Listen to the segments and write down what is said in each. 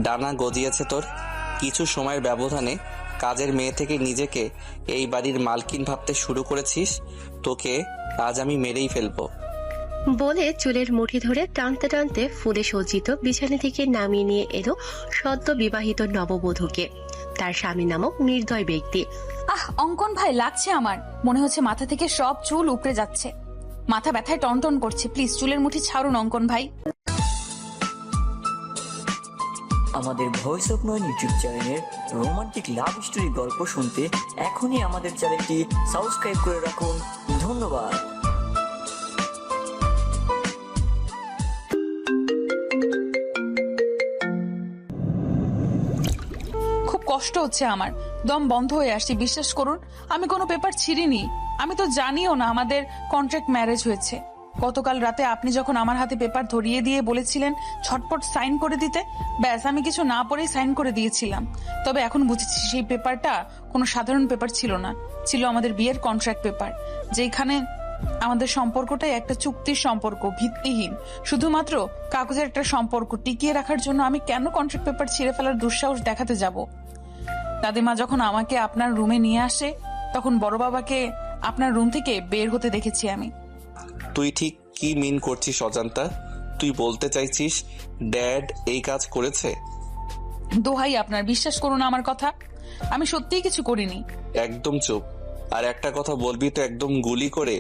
ডানা গজিয়েছে তোর। কিছু সময়ের ব্যবধানে কাজের মেয়ে থেকে নিজেকে এই বাড়ির মালকিন ভাবতে শুরু করেছিস। তোকে আজ আমি মেরেই ফেলবো। বলে চুলের মুঠি ধরে টানতে টানতে ফুলে সজ্জিত বিছানা থেকে নামিয়ে নিয়ে এলো সদ্য বিবাহিত নববধূকে, তার স্বামী নামক নির্দয় ব্যক্তি। অঙ্কন ভাই, লাগছে আমার। মনে হচ্ছে মাথা থেকে সব চুল উপড়ে যাচ্ছে। মাথা ব্যথায় টনটন করছে। প্লিজ চুলের মুঠি ছাড়ুন অঙ্কন ভাই। আমাদের ভয়েস অফ নয়ন ইউটিউব চ্যানেলের রোমান্টিক লাভ স্টোরি গল্প শুনতে এখনই আমাদের চ্যানেলটি সাবস্ক্রাইব করে রাখুন। ধন্যবাদ। খুব কষ্ট হচ্ছে আমার, দম বন্ধ হয়ে আসছে। বিশ্বাস করুন, আমি কোনো পেপার ছিঁড়িনি। আমি তো জানিও না আমাদের কন্ট্রাক্ট ম্যারেজ হয়েছে। গতকাল রাতে আপনি যখন আমার হাতে পেপার ধরিয়ে দিয়ে বলেছিলেন ছটপট সাইন করে দিতে, ব্যাস আমি কিছু না পড়েই সাইন করে দিয়েছিলাম। তবে এখন বুঝেছি সেই পেপারটা কোনো সাধারণ পেপার ছিল না, ছিল আমাদের বিয়ের কন্ট্রাক্ট পেপার, যেখানে আমাদের সম্পর্কটাই একটা চুক্তির সম্পর্ক, ভিত্তিহীন, শুধুমাত্র কাগজের একটা সম্পর্ক টিকিয়ে রাখার জন্য আমি কেন কন্ট্রাক্ট পেপার ছিঁড়ে ফেলার দুঃসাহস দেখাতে যাব? দাদিমা যখন আমাকে আপনার রুমে নিয়ে আসে, তখন বড় বাবাকে আপনার রুম থেকে বের হতে দেখেছি আমি। তুই ঠিক কি মিন করছিস অজান্তা? তুই বলতে চাইছিস ড্যাড এই কাজ করেছে? দোহাই আপনার, বিশ্বাস করুন আমার কথা, আমি সত্যিই কিছু করিনি। একদম চুপ। আর একটা কথা বলবি তো একদম গুলি করে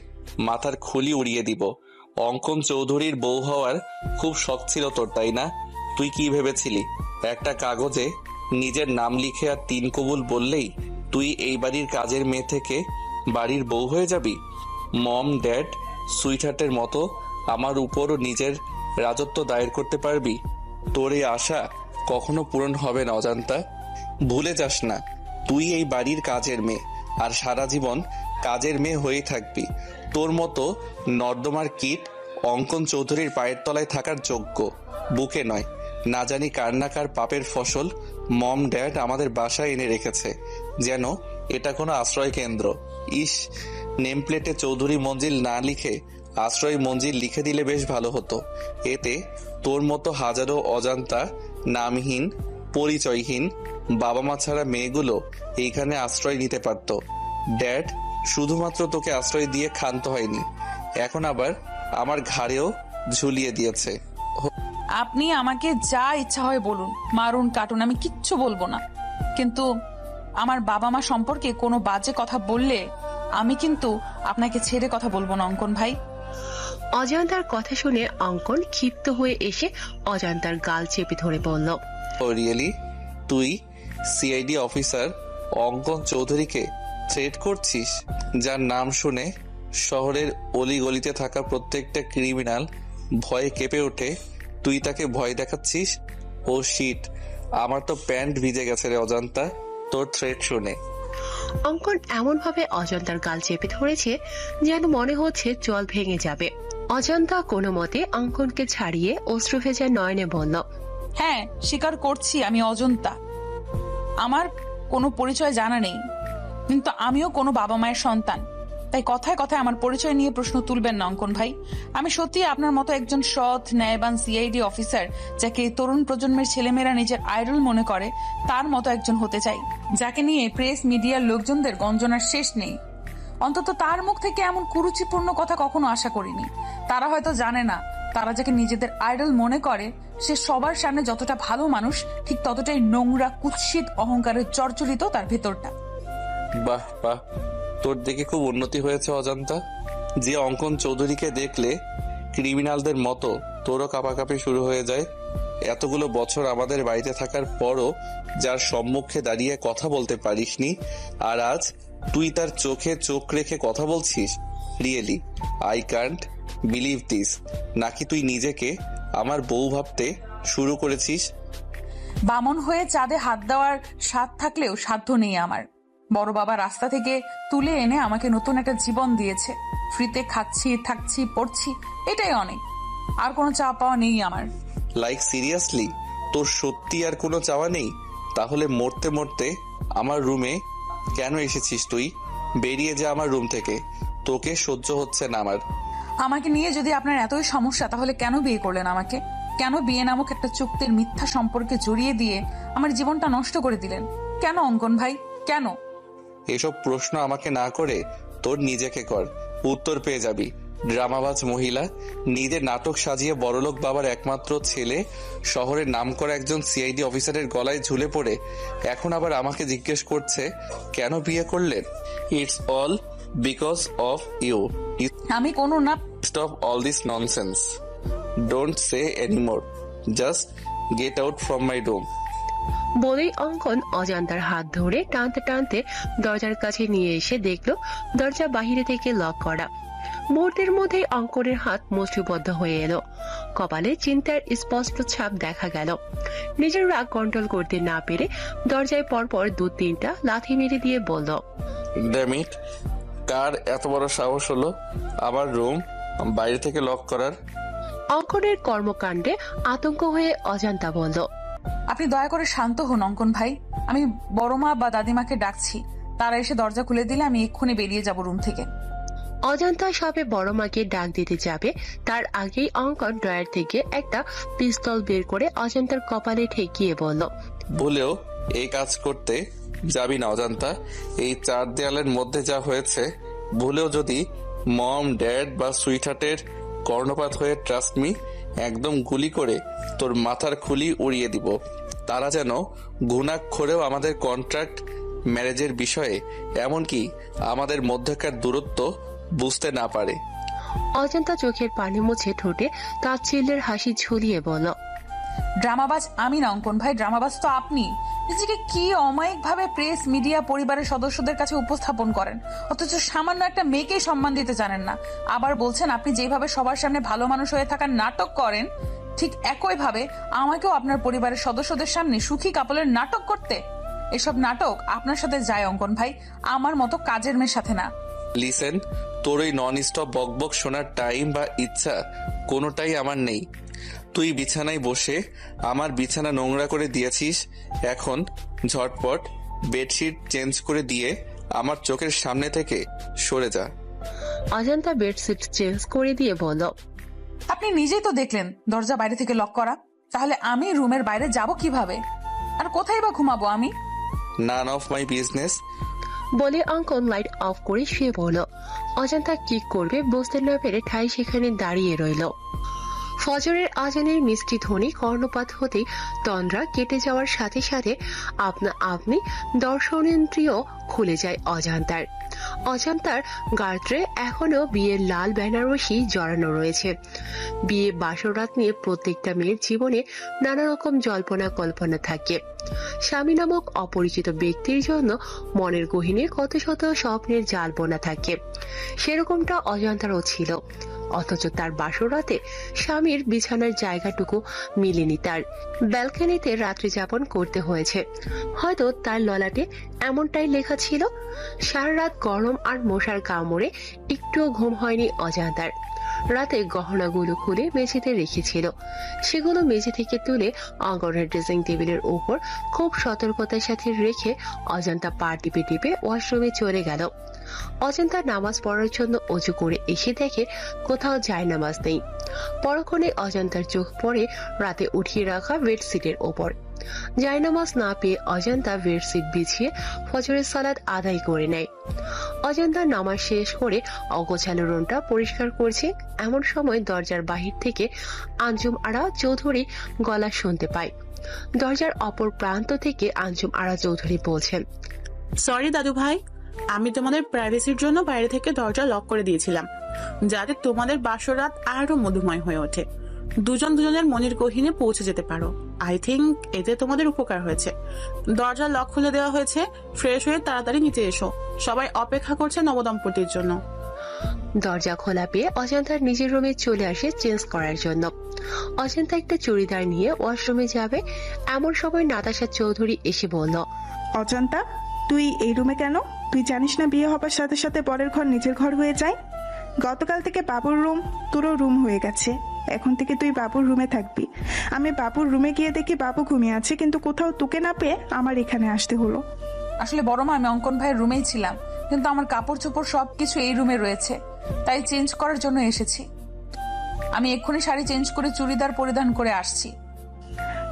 মাথার খুলি উড়িয়ে দিব। অঙ্কন চৌধুরীর বউ হওয়ার খুব শখ ছিল তোর, তাই না? তুই কি ভেবেছিলি একটা কাগজে নিজের নাম লিখে আর 3 কবুল বললেই তুই এই বাড়ির কাজের মেয়ে থেকে বাড়ির বউ হয়ে যাবি? মম ড্যাড সুইটহার্টের মতো আমার উপরও নিজের রাজত্ব দায়ের করতে পারবি? তোর এই আশা কখনো পূরণ হবে না অজান্তা। ভুলে যাস না, তুই এই বাড়ির কাজের মেয়ে, আর সারা জীবন কাজের মেয়ে হয়েই থাকবি। তোর মতো নর্দমার কীট অঙ্কন চৌধুরীর পায়ের তলায় থাকার যোগ্য বুকে নয়। না জানি কার না কার পাপের ফসল মম ড্যাড আমাদের বাসায় এনে রেখেছে, যেন এটা কোনো আশ্রয় কেন্দ্র। ইস, নেমপ্লেটে চৌধুরী মঞ্জিল না লিখে আশ্রয় মঞ্জিল লিখে দিলে বেশ ভালো হতো। এতে তোর মতো হাজারো অজান্তা, নামহীন, পরিচয়হীন, বাবা মা ছাড়া মেয়েগুলো এইখানে আশ্রয় নিতে পারত। ড্যাড শুধুমাত্র তোকে আশ্রয় দিয়ে ক্ষান্ত হয়নি, এখন আবার আমার ঘাড়েও ঝুলিয়ে দিয়েছে। আপনি আমাকে যা ইচ্ছা হয় বলুন, মারুন, কাটুন, আমি কিচ্ছু বলবো না। কিন্তু আমার বাবা মা সম্পর্কে কোনো বাজে কথা বললে আমি কিন্তু আপনাকে ছেড়ে কথা বলবো না অঙ্কন ভাই। অজান্তার কথা শুনে অঙ্কন ক্ষিপ্ত হয়ে এসে অজান্তার গাল চেপে ধরে বলল, ও রিয়েলি? তুই সিআইডি অফিসার অঙ্কন চৌধুরীকে থ্রেট করছিস, যার নাম শুনে শহরের অলিগলিতে থাকা প্রত্যেকটা ক্রিমিনাল ভয়ে কেঁপে ওঠে? তুই তাকে ভয় দেখাচ্ছিস? ও শিট, আমার তো প্যান্ট ভিজে গেছে রে অজান্তা তোর থ্রেট শুনে। অঙ্কন এমন ভাবে অজান্তার গাল চেপে ধরেছে যেন মনে হচ্ছে জল ভেঙে যাবে। অজান্তা কোনো মতে অঙ্কনকে ছাড়িয়ে অশ্রু ভেজা নয়নে বলল, হ্যাঁ, স্বীকার করছি আমি অজন্তা। আমার কোনো পরিচয় জানা নেই, কিন্তু আমিও কোনো বাবা মায়ের সন্তান। তাই কথায় কথায় আমার পরিচয় নিয়ে প্রশ্ন তুলবেন না অঙ্কন ভাই। আমি সত্যি আপনার মতো একজন সৎ, ন্যায়বান সিআইডি অফিসার, যাকে তরুণ প্রজন্মের ছেলেমেয়েরা নিজের আইডল মনে করে, তার মতো একজন হতে চাই, যাকে নিয়ে প্রেস মিডিয়ার লোকজনদের গঞ্জনার শেষ নেই। অন্তত তার মুখ থেকে এমন কুরুচিপূর্ণ কথা কখনো আশা করিনি। তারা হয়তো জানে না, তারা যাকে নিজেদের আইডল মনে করে সে সবার সামনে যতটা ভালো মানুষ, ঠিক ততটাই নোংরা, কুৎসিত, অহংকারের জর্জরিত তার ভেতরটা। বাহ বাহ, তোর দেখে খুব উন্নতি হয়েছে অজান্তা। যে অঙ্কন চৌধুরীকে দেখলে ক্রিমিনালদের মতো তোরও কাঁপাকাঁপি শুরু হয়ে যায়। এতগুলো বছর আমাদের বাড়িতে থাকার পরও যার সম্মুখে দাঁড়িয়ে কথা বলতে পারিসনি, আর আজ তুই তার চোখে চোখ রেখে কথা বলছিস। Really I can't believe this. নাকি তুই নিজেকে আমার বউ ভাবতে শুরু করেছিস? বামন হয়ে চাঁদে হাত দেওয়ার স্বাদ থাকলেও সাধ্য নেই আমার। বড় বাবা রাস্তা থেকে তুলে এনে আমাকে নতুন একটা জীবন দিয়েছে। ফ্রিতে খাচ্ছি, থাকছি, পড়ছি, এটাই অনেক। আর কোনো চাওয়া পাওয়া নেই আমার। লাইক সিরিয়াসলি তোর সত্যি আর কোনো চাওয়া নেই? তাহলে মরতে মরতে আমার রুমে কেন এসেছিস তুই? বেরিয়ে যা আমার রুম থেকে, তোকে সহ্য হচ্ছে না আমার। আমাকে নিয়ে যদি আপনার এতই সমস্যা, তাহলে কেন বিয়ে করলেন আমাকে? কেন বিয়ে নামক একটা চুক্তির মিথ্যা সম্পর্কে জড়িয়ে দিয়ে আমার জীবনটা নষ্ট করে দিলেন? কেন অঙ্কন ভাই, কেন? এসব প্রশ্ন আমাকে না করে তোর নিজেকে কর, উত্তর পেয়ে যাবি। ড্রামাবাজ মহিলা, নিজের নাটক সাজিয়ে বড়লোক বাবার একমাত্র ছেলে শহরের নামকরা একজন সিআইডি অফিসারের গলায় ঝুলে পড়ে এখন আবার আমাকে জিজ্ঞেস করছে কেন বিয়ে করলেন। It's all because of you. আমি কোনো না। Stop all this nonsense. Don't say anymore. Just get out from my room. বলেই অঙ্কন অজান্তার হাত ধরে টানতে টানতে দরজার কাছে নিয়ে এসে দেখলো দরজা বাহিরে থেকে লক করা। মুহূর্তের মধ্যেই অঙ্কনের হাত মুষ্টিবদ্ধ হয়ে এলো, কপালে চিন্তার স্পষ্ট ছাপ দেখা গেল। নিজের রাগ কন্ট্রোল করতে না পেরে দরজায় পরপর 2-3টা লাথি মেরে দিয়ে বলল, ড্যাম ইট, কার এত বড় সাহস হলো আমার রুম বাইরে থেকে লক করার? অঙ্কনের কর্মকাণ্ডে আতঙ্ক হয়ে অজান্তা বলল, আপনি দয়া করে শান্ত হন অঙ্কন ভাই। আমি বড় মা বা দাদিমাকে ডাকছি, তারা এসে দরজা খুলে দিলে আমি এক্ষুনি বেরিয়ে যাব রুম থেকে। অজান্তা সবে বড় মাকে ডাক দিতে যাবে তার আগেই অঙ্কন ড্রয়ার থেকে একটা পিস্তল বের করে অজান্তার কপালে ঠেকিয়ে বলল, ভুলেও এই কাজ করতে যাবি না অজান্তা। এই 4 দেয়ালের মধ্যে যা হয়েছে, ভুলেও যদি মম, ড্যাড বা সুইটহার্টের কর্ণপাত হয়ে ট্রাস্ট মি, একদম গুলি করে তোর মাথার খুলি উড়িয়ে দিব। তারা যেন ঘুণাক্ষরেও আমাদের কন্ট্রাক্ট ম্যারেজের বিষয়ে, এমনকি আমাদের মধ্যকার দূরত্ব বুঝতে না পারে। অজান্তা চোখের পানি মুছে ঠোঁটে তাচ্ছিল্যের হাসি ঝুলিয়ে বলল, ড্রামাবাজ আমি না অঙ্কন ভাই, ড্রামাবাজ তো আপনি। নিজেকে কি অমায়িক ভাবে প্রেস, মিডিয়া, পরিবারের সদস্যদের কাছে উপস্থাপন করেন, অথচ সামান্য একটা মেয়েকেই সম্মান দিতে জানেন না। আবার বলছেন আপনি যেভাবে সবার সামনে ভালো মানুষ হয়ে থাকার নাটক করেন, ঠিক একইভাবে আমাকেও আপনার পরিবারের সদস্যদের সামনে সুখী কাপলের নাটক করতে। এসব নাটক আপনার সাথে যায় অঙ্কন ভাই, আমার মতো কাজের মেয়ের সাথে না। লিসেন, তোর ওই নন স্টপ বকবক শোনার টাইম বা ইচ্ছা কোনোটাই আমার নেই। তুই বিছানায় বসে আমার বিছানা নোংরা করে দিয়েছিস, এখন ঝটপট বেডশিট চেঞ্জ করে দিয়ে আমার চোখের সামনে থেকে সরে যা। অজান্তা বেডশিট চেঞ্জ করে দিয়ে বলল, আপনি নিজেই তো দেখলেন দরজা বাইরে থেকে লক করা, তাহলে আমি রুমের বাইরে যাব কিভাবে? আর কোথায় বা ঘুমাবো আমি? None of my business. বলে অঙ্কন লাইট অফ করে শুয়ে পড়ল। অজান্তা কি করবে বুঝতে না পেরে ঠাই সেখানে দাঁড়িয়ে রইল। ফজরের আজানের মিষ্টি ধ্বনি কর্ণপাত হতেই তন্দ্রা কেটে যাওয়ার সাথে সাথে আপনা আপনি দর্শনেন্দ্রিয় খুলে যায় অজান্তার। অজান্তার গাত্রে এখনো বিয়ের লাল বেনারসি জড়ানো রয়েছে। বিয়ে বাসরাত নিয়ে প্রত্যেকটা মেয়ের জীবনে নানা রকম জল্পনা কল্পনা থাকে। স্বামী নামক অপরিচিত ব্যক্তির জন্য মনের গহীনে কত শত স্বপ্নের জাল বোনা থাকে, সেরকমটা অজান্তারও ছিল। অথচ তার বাসরাতে স্বামীর বিছানার জায়গাটুকু মিলেনি, তার ব্যালকনিতে রাত্রি যাপন করতে হয়েছে। হয়তো তার ললাটে এমনটাই লেখা ছিল। সারা রাত গরম আর মশার কামড়ে একটুও ঘুম হয়নি অজান্তার। রাতে গহনাগুলো খুলে মেঝেতে রেখেছিল, সেগুলো মেঝে থেকে তুলে অঙ্গনের ড্রেসিং টেবিলের উপর খুব সতর্কতার সাথে রেখে অজান্তা পা টিপে টিপে ওয়াশরুমে চলে গেল। অজান্তা নামাজ পড়ার জন্য অজু করে এসে দেখে কোথাও জায়নামাজ নেই। পরক্ষণে অজান্তার চোখ পড়ে রাতে উঠিয়ে রাখা বেডশিটের ওপর। জায়নামাজ না পেয়ে অজান্তা বেডশিট বিছিয়ে ফজরের সালাত আদায় করে নেয়। অজান্তা নামাজ শেষ করে অগোছালো রুমটা পরিষ্কার করছে, এমন সময় দরজার বাহির থেকে আঞ্জুম আরা চৌধুরী গলা শুনতে পায়। দরজার অপর প্রান্ত থেকে আঞ্জুম আরা চৌধুরী বলছেন, সরি দাদু ভাই, আমি তোমাদের প্রাইভেসির জন্য বাইরে থেকে দরজা লক করে দিয়েছিলাম, যাতে তোমাদের বাসরাত আরো মধুময় হয়ে ওঠে, দুজন দুজনের মনের গহীনে পৌঁছে যেতে পারো। আই থিঙ্ক এতে তোমাদের উপকার হয়েছে। দরজা লক খুলে দেওয়া হয়েছে, ফ্রেশ হয়ে তাড়াতাড়ি নিচে এসো, সবাই অপেক্ষা করছে নবদম্পতির জন্য। দরজা খোলা পেয়ে অজান্তা নিজের রুমে চলে আসে চেঞ্জ করার জন্য। অজান্তা একটা চুড়িদার নিয়ে ওয়াশরুমে যাবে, এমন সময় নাতাশা চৌধুরী এসে বলল, অজান্তা, তুই এই রুমে কেন? তুই জানিস না বিয়ে হবার সাথে সাথে পরের ঘর নিজের ঘর হয়ে যায়? গতকাল থেকে বাবুর রুম তোরও রুম হয়ে গেছে, এখন থেকে তুই বাবুর রুমে থাকবি। আমি বাবুর রুমে গিয়ে দেখি বাবু ঘুমিয়ে আছে, কিন্তু কোথাও তোকে না পেয়ে আমার এখানে আসতে হলো। আসলে বড় মা, আমি অঙ্কন ভাইয়ের রুমেই ছিলাম, কিন্তু আমার কাপড় চোপড় সবকিছু এই রুমে রয়েছে, তাই চেঞ্জ করার জন্য এসেছি। আমি এক্ষুনি শাড়ি চেঞ্জ করে চুড়িদার পরিধান করে আসছি।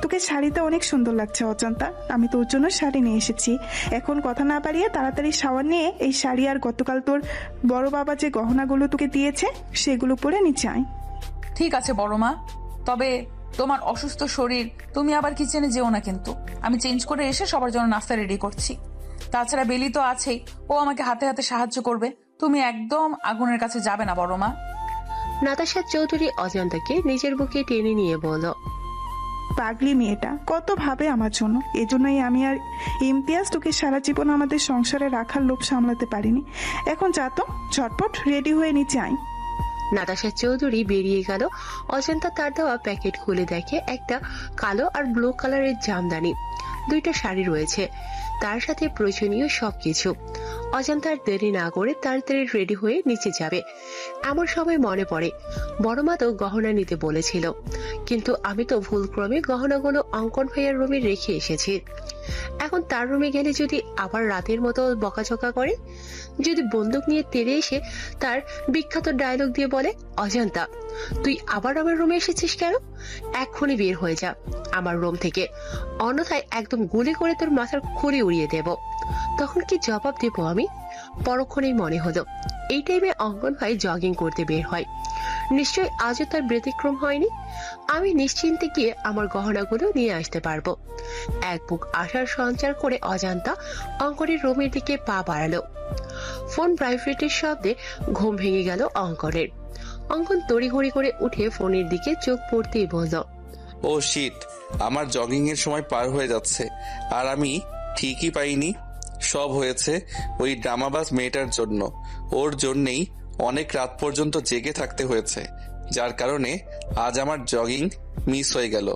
তোকে শাড়িতে অনেক সুন্দর লাগছে অজন্তা। আমি তোর জন্য শাড়ি নিয়ে এসেছি। এখন কথা না পারিয়ে তাড়াতাড়ি শাওয়ার নিয়ে এই শাড়ি আর গতকাল তোর বড় বাবা যে গহনাগুলো তোকে দিয়েছে সেগুলো পরে নিচে আয়। ঠিক আছে বড় মা, তবে তোমার অসুস্থ শরীর, তুমি আবার কিচেনে যেও না কিন্তু। আমি চেঞ্জ করে এসে সবার জন্য নাস্তা রেডি করছি। তাছাড়া বেলি তো আছেই, ও আমাকে হাতে হাতে সাহায্য করবে। তুমি একদম আগুনের কাছে যাবে না বড় মা। নাতাশা চৌধুরী অজন্তাকে নিজের বুকে টেনে নিয়ে বলল, পাগলি মেয়েটা কত ভাবে আমার জন্য। এজন্যই আমি আর ইমতিয়াজ তোকে সারা জীবন আমাদের সংসারে রাখার লোভ সামলাতে পারিনি। এখন যা তো, ঝটপট রেডি হয়ে নিচে আয়। নাতাশা চৌধুরী বেরিয়ে গেল। অজন্তা তার দেওয়া প্যাকেট খুলে দেখে একটা কালো আর ব্লু কালারের জামদানি, 2টা শাড়ি রয়েছে, তার সাথে প্রয়োজনীয় সবকিছু। অজন্তার দেরি না করে তাড়াতাড়ি রেডি হয়ে নিচে যাবে। এমন সময় মনে পড়ে বড় মা তো গহনা নিতে বলেছিল, কিন্তু আমি তো ভুলক্রমে গহনাগুলো অঙ্কন ভাইয়ার রুমে রেখে এসেছি। এখন তার রুমে গেলে যদি আবার রাতের মতো বকাঝকা করে, যদি বন্দুক নিয়ে তেড়ে এসে তার বিখ্যাত ডায়লগ দিয়ে বলে, অজন্তা তুই আবার আমার রুমে এসেছিস কেন, এক্ষুনি বের হয়ে যা আমার রুম থেকে, অন্যথায় একদম গুলি করে তোর মাথার খুলি উড়িয়ে দেব, তখন কি জবাব দেব আমি? পরক্ষণেই মনে হলো এই টাইমে অঙ্কন ভাই জগিং করতে বের হয়, নিশ্চয়ই আজও তার ব্যতিক্রম হয়নি। আমি নিশ্চিন্তে গিয়ে আমার গহনাগুলো নিয়ে আসতে পারবো। এক বুক আশার সঞ্চার করে অজান্তা অঙ্কনের রুমের দিকে পা বাড়ালো। ফোন ভাইব্রেটের শব্দে ঘুম ভেঙে গেল অঙ্কনের। অঙ্কন তড়িঘড়ি করে উঠে ফোনের দিকে চোখ পড়তেই বলল, ও শিট, আমার জগিং এর সময় পার হয়ে যাচ্ছে আর আমি ঠিকই পাইনি। সব হয়েছে ওই ড্রামাবাজ মেয়েটার জন্য। ওর জন্যেই অনেক রাত পর্যন্ত জেগে থাকতে হয়েছে, যার কারণে আজ আমার জগিং মিস হয়ে গেল।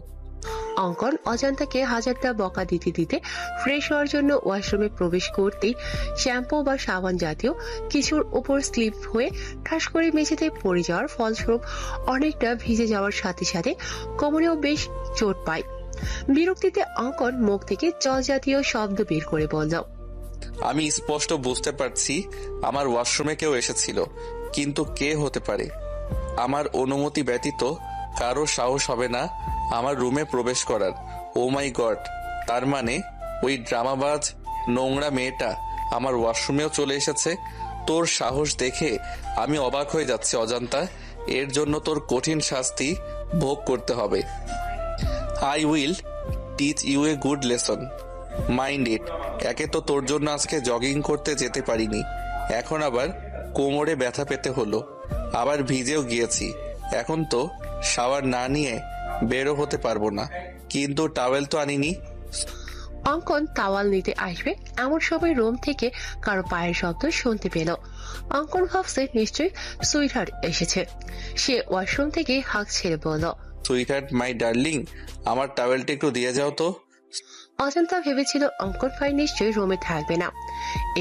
অঙ্কন অজান্তাকে হাজারটা বকা দিতে দিতে ফ্রেশ হওয়ার জন্য ওয়াশরুমে প্রবেশ করতেই শ্যাম্পু বা সাবান জাতীয় কিছুর উপর স্লিপ হয়ে ঠাস করে মেঝেতে পড়ে যাওয়ার ফলস্বরূপ অনেকটা ভিজে যাওয়ার সাথে সাথে কোমরেও বেশ চোট পায়। বিরক্তিতে অঙ্কন মুখ থেকে জল জাতীয় শব্দ বের করে বলল, আমি স্পষ্ট বুঝতে পারছি আমার ওয়াশরুমে কেউ এসেছিল, কিন্তু কে হতে পারে? আমার অনুমতি ব্যতীত কারো সাহস হবে না আমার রুমে প্রবেশ করার। ও মাই গড, তার মানে ওই ড্রামাবাজ নোংরা মেয়েটা আমার ওয়াশরুমেও চলে এসেছে। তোর সাহস দেখে আমি অবাক হয়ে যাচ্ছি অজান্তা। এর জন্য তোর কঠিন শাস্তি ভোগ করতে হবে। I will teach you a good lesson, mind it. একে তো তোর জন্য আজকে জগিং করতে যেতে পারিনি, এখন আবার কোমরে ব্যথা পেতে হলো, আবার ভিজেও গিয়েছি। এখন তো শাওয়ার না নিয়ে বেরো হতে পারবো না, কিন্তু টাওয়েল তো আনিনি। অঙ্কন তাওয়াল নিতে আসবে এমন সময় রুম থেকে কারো পায়ের শব্দ শুনতে পেল। অঙ্কন ভাবছে নিশ্চয়ই সুইটহার্ট এসেছে। সে ওয়াশরুম থেকে হাঁক ছেড়ে বলল, সুইটহার্ট মাই ডার্লিং, আমার টাওয়েলটা একটু দিয়ে যাও তো। অজন্তা ভেবেছিল অঙ্কন ভাই নিশ্চয়ই রুমে থাকবে না।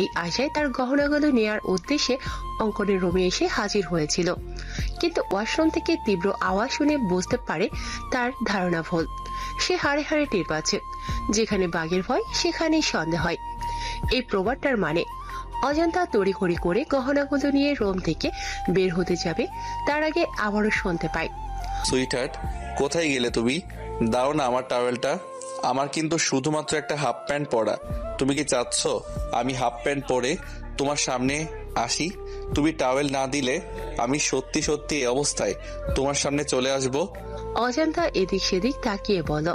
এই আশায় তার গহনাগুলো নেয়ার উদ্দেশ্যে অঙ্কনের রুমে এসে হাজির হয়েছিল, কিন্তু ওয়াশরুম থেকে তীব্র আওয়াজ শুনে বুঝতে পারে তার ধারণা ভুল। সে হাড়ে হাড়ে টের পাচ্ছে, যেখানে বাঘের ভয় সেখানেই সন্দেহ হয়। এই প্রবাদটার মানে অজন্তা তড়িঘড়ি করে গহনাগুলো নিয়ে রুম থেকে বের হতে যাবে, তার আগে আবারও শুনতে পায়, সুইটহার্ট কোথায় গেলে তুমি? দাও না আমার টাওয়েলটা। আমার কিন্তু শুধুমাত্র একটা হাফ প্যান্ট পরা। তুমি কি চাচ্ছ আমি হাফ প্যান্ট পরে তোমার সামনে আসি? তুমি টাওয়েল না দিলে আমি সত্যি সত্যি এই অবস্থায় তোমার সামনে চলে আসব। অজন্তা এদিক সেদিক তাকিয়ে বলল,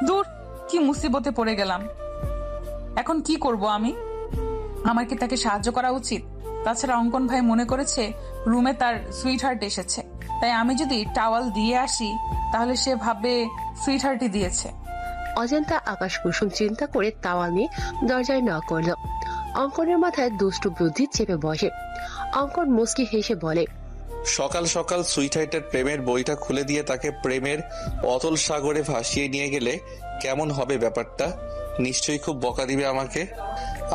দূর, কি মুসিবতে পড়ে গেলাম। এখন কি করব আমি? আমার কি তাকে সাহায্য করা উচিত? তাছাড়া অঙ্কন ভাই মনে করেছে রুমে তার সুইটহার্ট এসেছে, তাই আমি যদি টাওয়াল দিয়ে আসি তাহলে সে ভাববে সুইটহার্টই দিয়েছে। অজন্তা আকাশ কুসুম চিন্তা করে তাওয়াল নিয়ে দরজায় নক করল। অঙ্কনের মাথায় দুষ্টু বুদ্ধি চেপে বসে। অঙ্কন মুচকি হেসে বলে, সকাল সকাল সুইটহার্টের প্রেমের বইটা খুলে দিয়ে তাকে প্রেমের অতল সাগরে ভাসিয়ে নিয়ে গেলে কেমন হবে ব্যাপারটা? নিশ্চয়ই খুব বকা দিবে আমাকে,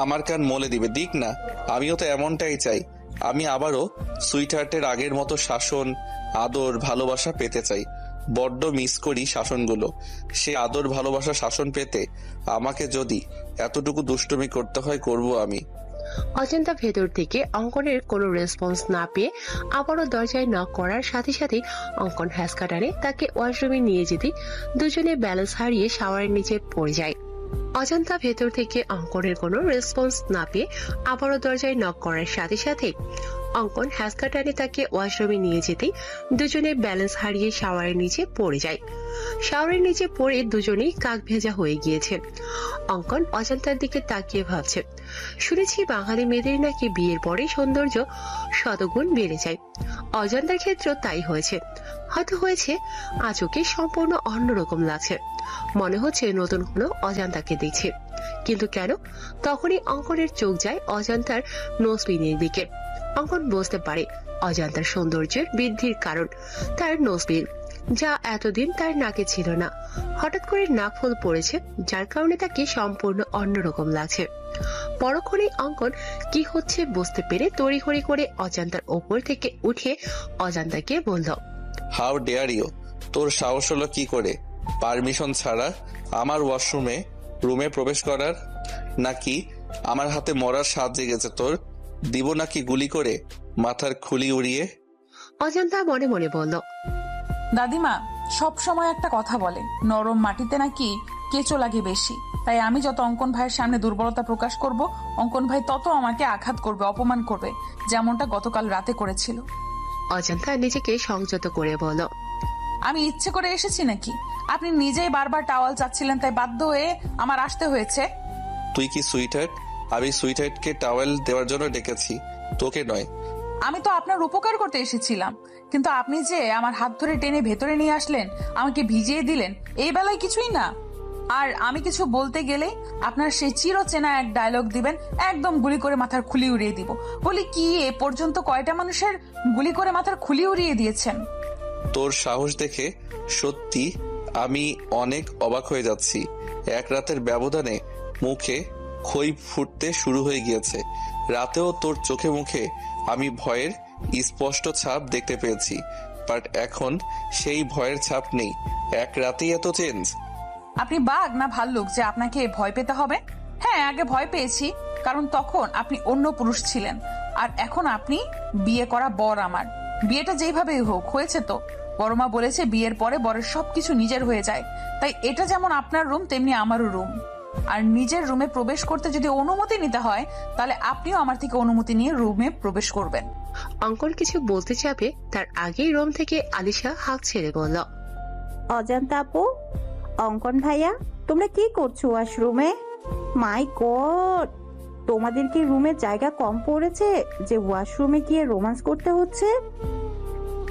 আমার কান মলে দিবে। দিক না, আমিও তো এমনটাই চাই। আমি আবারও সুইটহার্টের আগের মতো শাসন, আদর, ভালোবাসা পেতে চাই। বড্ড মিস করি শাসনগুলো। সে আদর, ভালোবাসা, শাসন পেতে আমাকে যদি এতটুকু দুষ্টুমি করতে হয় করব আমি। অজান্তা ভেতর থেকে অঙ্কনের কোনো রেসপন্স না পেয়ে আবারও দরজায় নক করার সাথে সাথে অঙ্কন হ্যাসকা টানে তাকে ওয়াশরুমে নিয়ে যেতে দুজনে ব্যালেন্স হারিয়ে শাওয়ারের নিচে পড়ে যায়। অজান্তা ভেতর থেকে অঙ্কনের কোনো রেসপন্স না পেয়ে আবারও দরজায় নক করার সাথে সাথে অঙ্কন হ্যাসকা টানে তাকে ওয়াশরুমে নিয়ে যেতেই দুজনে ব্যালেন্স হারিয়ে শাওয়ারের নিচে পড়ে যায়। শাওয়ারের নিচে পড়ে দুজনেই কাক ভেজা হয়ে গিয়েছে। অঙ্কন অজান্তার দিকে তাকিয়ে ভাবছে, শুনেছি বাঙালি মেয়েদের নাকি বিয়ের পরে সৌন্দর্য শতগুণ বেড়ে যায়। অজান্তার ক্ষেত্রেও তাই হয়েছে। হয়তো হয়েছে আজ ওকে সম্পূর্ণ অন্যরকম লাগছে, মনে হচ্ছে নতুন কোনো অজান্তাকে দেখছে। কিন্তু কেন? তখনই অঙ্কনের চোখ যায় অজান্তার নোজপিনের দিকে। অঙ্কন বুঝতে পারে অজান্তার সৌন্দর্যের বৃদ্ধির কারণ তার নোজপিন, যা এতদিন তার নাকে ছিল না। হঠাৎ করে নাক ফুল পড়েছে, যার কারণে তাকে সম্পূর্ণ অন্যরকম লাগছে। পরক্ষণে অঙ্কন কি হচ্ছে বুঝতে পেরে তড়িঘড়ি করে অজান্তার ওপর থেকে উঠে অজান্তাকে বলল, হাউ ডেয়ার ইউ, তোর সাহস হলো কি করে পারমিশন ছাড়া আমার রুমে প্রবেশ করার? নাকি আমার হাতে মরার স্বাদ জেগেছে তোর? দিব নাকি গুলি করে মাথার খুলি উড়িয়ে? অজান্তা মনে মনে বলল, দাদিমা সব সময় একটা কথা বলে, নরম মাটিতে নাকি কেঁচো লাগে বেশি। তাই আমি যত অঙ্কন ভাইয়ের সামনে দুর্বলতা প্রকাশ করব, অঙ্কন ভাই তত আমাকে আঘাত করবে, অপমান করবে, যেমনটা গতকাল রাতে করেছিল। অজান্তা নিজেকে সংযত করে বলল, আমি ইচ্ছে করে এসেছি নাকি? আপনি নিজেই বারবার টাওয়াল চাচ্ছিলেন, তাই বাধ্য হয়ে আমার আসতে হয়েছে। তুই কি সুইটহার্ট? আমি সুইটহার্টকে টাওয়েল দেওয়ার জন্য ডেকেছি, তোকে নয়। আমি তো আপনার উপকার করতে এসেছিলাম, কিন্তু আপনি যে আমার হাত ধরে টেনে ভেতরে নিয়ে আসলেন, আমাকে ভিজিয়ে দিলেন, এই বেলায় কিছুই না। আর আমি কিছু বলতে গেলেই আপনার সেই চিরচেনা এক ডায়লগ দিবেন, একদম গুলি করে মাথার খুলি উড়িয়ে দিব। বলি কি, এ পর্যন্ত কয়টা মানুষের গুলি করে মাথার খুলি উড়িয়ে দিয়েছেন? তোর সাহস দেখে সত্যি আমি অনেক অবাক হয়ে যাচ্ছি। এক রাতের ব্যবধানে মুখে খই ফুটতে শুরু হয়ে গিয়েছে। রাতেও তোর চোখে মুখে আমি ভয়ের স্পষ্ট ছাপ দেখতে পেয়েছি, বাট এখন সেই ভয়ের ছাপ নেই। এক রাতেই এত চেঞ্জ? আপনি বাঘ না ভাল্লুক যে আপনাকে ভয় পেতে হবে? হ্যাঁ, আগে ভয় পেয়েছি, কারণ তখন আপনি অন্য পুরুষ ছিলেন, আর এখন আপনি বিয়ে করা বর আমার। বিয়েটা যেভাবেই হোক হয়েছে তো। বড়মা বলেছে বিয়ের পরে বরের সবকিছু নিজের হয়ে যায়, তাই এটা যেমন আপনার রুম তেমনি আমারও রুম। আর নিজের রুমে প্রবেশ করতে যদি অনুমতি নিতে হয়, তাহলে আপনিও আমার থেকে অনুমতি নিয়ে রুমে প্রবেশ করবেন। অঙ্কন কিছু বলতে যাবে তার আগেই রুম থেকে আলিশা হাঁক ছেড়ে বলল, অজান্তা আপু, অঙ্কন ভাইয়া, তোমরা কি করছো ওয়াশরুমে? মাই গড, তোমাদের কি রুমে জায়গা কম পড়েছে যে ওয়াশরুমে গিয়ে রোমান্স করতে হচ্ছে?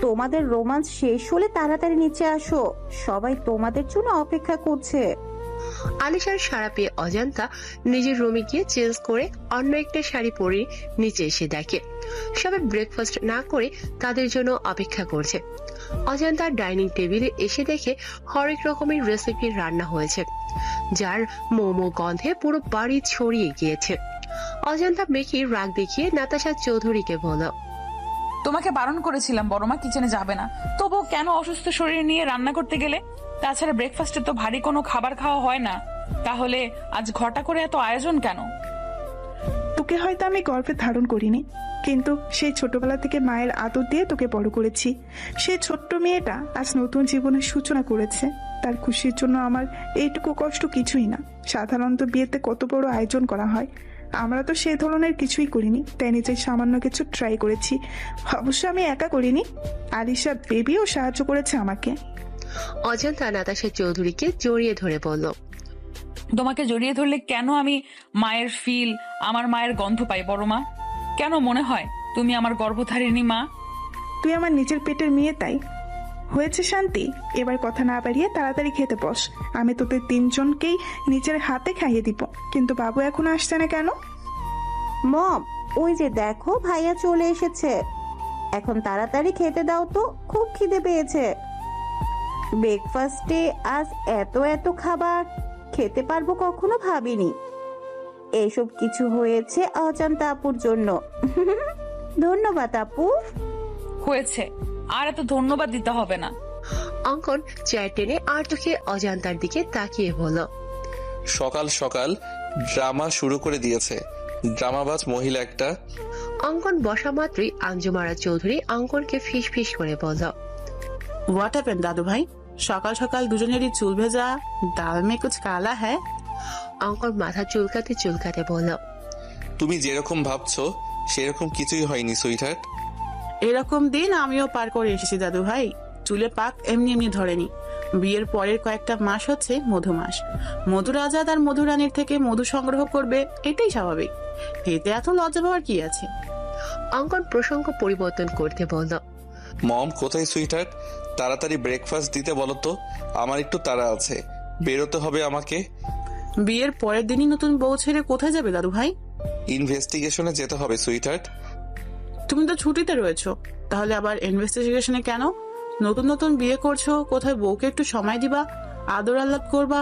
তোমাদের রোমান্স শেষ হলে তাড়াতাড়ি নিচে আসো, সবাই তোমাদের জন্য অপেক্ষা করছে। আলিশার সাড়া পেয়ে অজান্তা নিজের রুমে গিয়ে চেঞ্জ করে অন্য একটা শাড়ি পরে নিচে এসে দেখে সবাই ব্রেকফাস্ট না করে তাদের জন্য অপেক্ষা করছে। অজান্তা ডাইনিং টেবিলে এসে দেখে হরেক রকমের রেসিপি রান্না হয়েছে, যার মোমো গন্ধে পুরো বাড়ি ছড়িয়ে গিয়েছে। অজান্তা মেকি রাগ দেখিয়ে নাতাশা চৌধুরীকে বলল, তোমাকে বারণ করেছিলাম বড়মা কিচেনে যাবে না, তবু কেন অসুস্থ শরীর নিয়ে রান্না করতে গেলে? তাছাড়া ব্রেকফাস্টে তো ভারী কোনো খাবার খাওয়া হয় না, তাহলে আজ ঘটা করে এত আয়োজন কেন? তোকে হয়তো আমি গর্ভে ধারণ করিনি, কিন্তু সেই ছোটবেলা থেকে মায়ের আদর দিয়ে তোকে বড় করেছি। সেই ছোট্ট মেয়েটা আজ নতুন জীবনের সূচনা করেছে। তার খুশির জন্য আমার এইটুকু কষ্ট কিছুই না। সাধারণত বিয়েতে কত বড় আয়োজন করা হয়, আমরা তো সেই ধরনের কিছুই করিনি, তাই নিজের সামান্য কিছু ট্রাই করেছি। অবশ্য আমি একা করিনি, আলিশা বেবিও সাহায্য করেছে আমাকে। অজান্তা নাতাশা চৌধুরীকে জড়িয়ে ধরে বলল, তোমাকে জড়িয়ে ধরলে কেন আমি মায়ের ফিল, আমার মায়ের গন্ধ পাই বড়মা? কেন মনে হয় তুমি আমার গর্ভধারিণী মা? তুই আমার নিজের পেটের মেয়ে, তাই হয়েছে শান্তি। এবার কথা না বাড়িয়ে তাড়াতাড়ি খেতে বস, আমি তোদের তিনজনকেই নিজের হাতে খাইয়ে দিব। কিন্তু বাবু এখনো আসছে না কেন? মম, ওই যে দেখো ভাইয়া চলে এসেছে, এখন তাড়াতাড়ি খেতে দাও তো, খুব খিদে পেয়েছে। ব্রেকফাস্টে আজ এত এত খাবার খেতে পারবো কখনো ভাবিনি। এইসব কিছু হয়েছে অজান্তা আপুর জন্য। ধন্যবাদ আপু। হয়েছে, আর এত ধন্যবাদ দিতে হবে না। অঙ্কন চেয়ার টেনে আর চোখে অজান্তার দিকে তাকিয়ে বলল, সকাল সকাল ড্রামা শুরু করে দিয়েছে। ড্রামাবাজ মহিলা একটা। অঙ্কন বসা মাত্রই আঞ্জুমারা চৌধুরী অঙ্কনকে ফিস ফিস করে বলল, হোয়াট হ্যাপেন দাদু ভাই? সকাল সকাল দুজনেরই চুল ভেজা, দাল মে কুছ কালা হ্যায়। অঙ্কন মাথা চুলকাতে চুলকাতে বলল, তুমি যেরকম ভাবছো সেরকম কিছুই হয়নি সুইটহার্ট। এরকম দিন আমিও পার করে এসেছি দাদু ভাই। চুলে পাক এমনি এমনি ধরেনি। বিয়ের পরের কয়েকটা মাস হচ্ছে মধু মাস। মধুর আজাদ আর মধুরানীর থেকে মধু সংগ্রহ করবে, এটাই স্বাভাবিক। এতে এত লজ্জা পাওয়ার কি আছে? অঙ্কন প্রসঙ্গ পরিবর্তন করতে বলল, মম কোথায় সুইটহার্ট? তাড়াতাড়ি ব্রেকফাস্ট দিতে বলো তো, আমার একটু তাড়া আছে, বেরোতে হবে আমাকে। বিয়ের পরের দিনই নতুন বউ ছেড়ে কোথায় যাবে দাদু ভাই? ইনভেস্টিগেশনে যেতে হবে সুইটহার্ট। তুমি তো ছুটিতে রয়েছো, তাহলে আবার ইনভেস্টিগেশনে কেন? নতুন নতুন বিয়ে করছো, কোথায় বউকে একটু সময় দিবা, আদর আহ্লাদ করবা,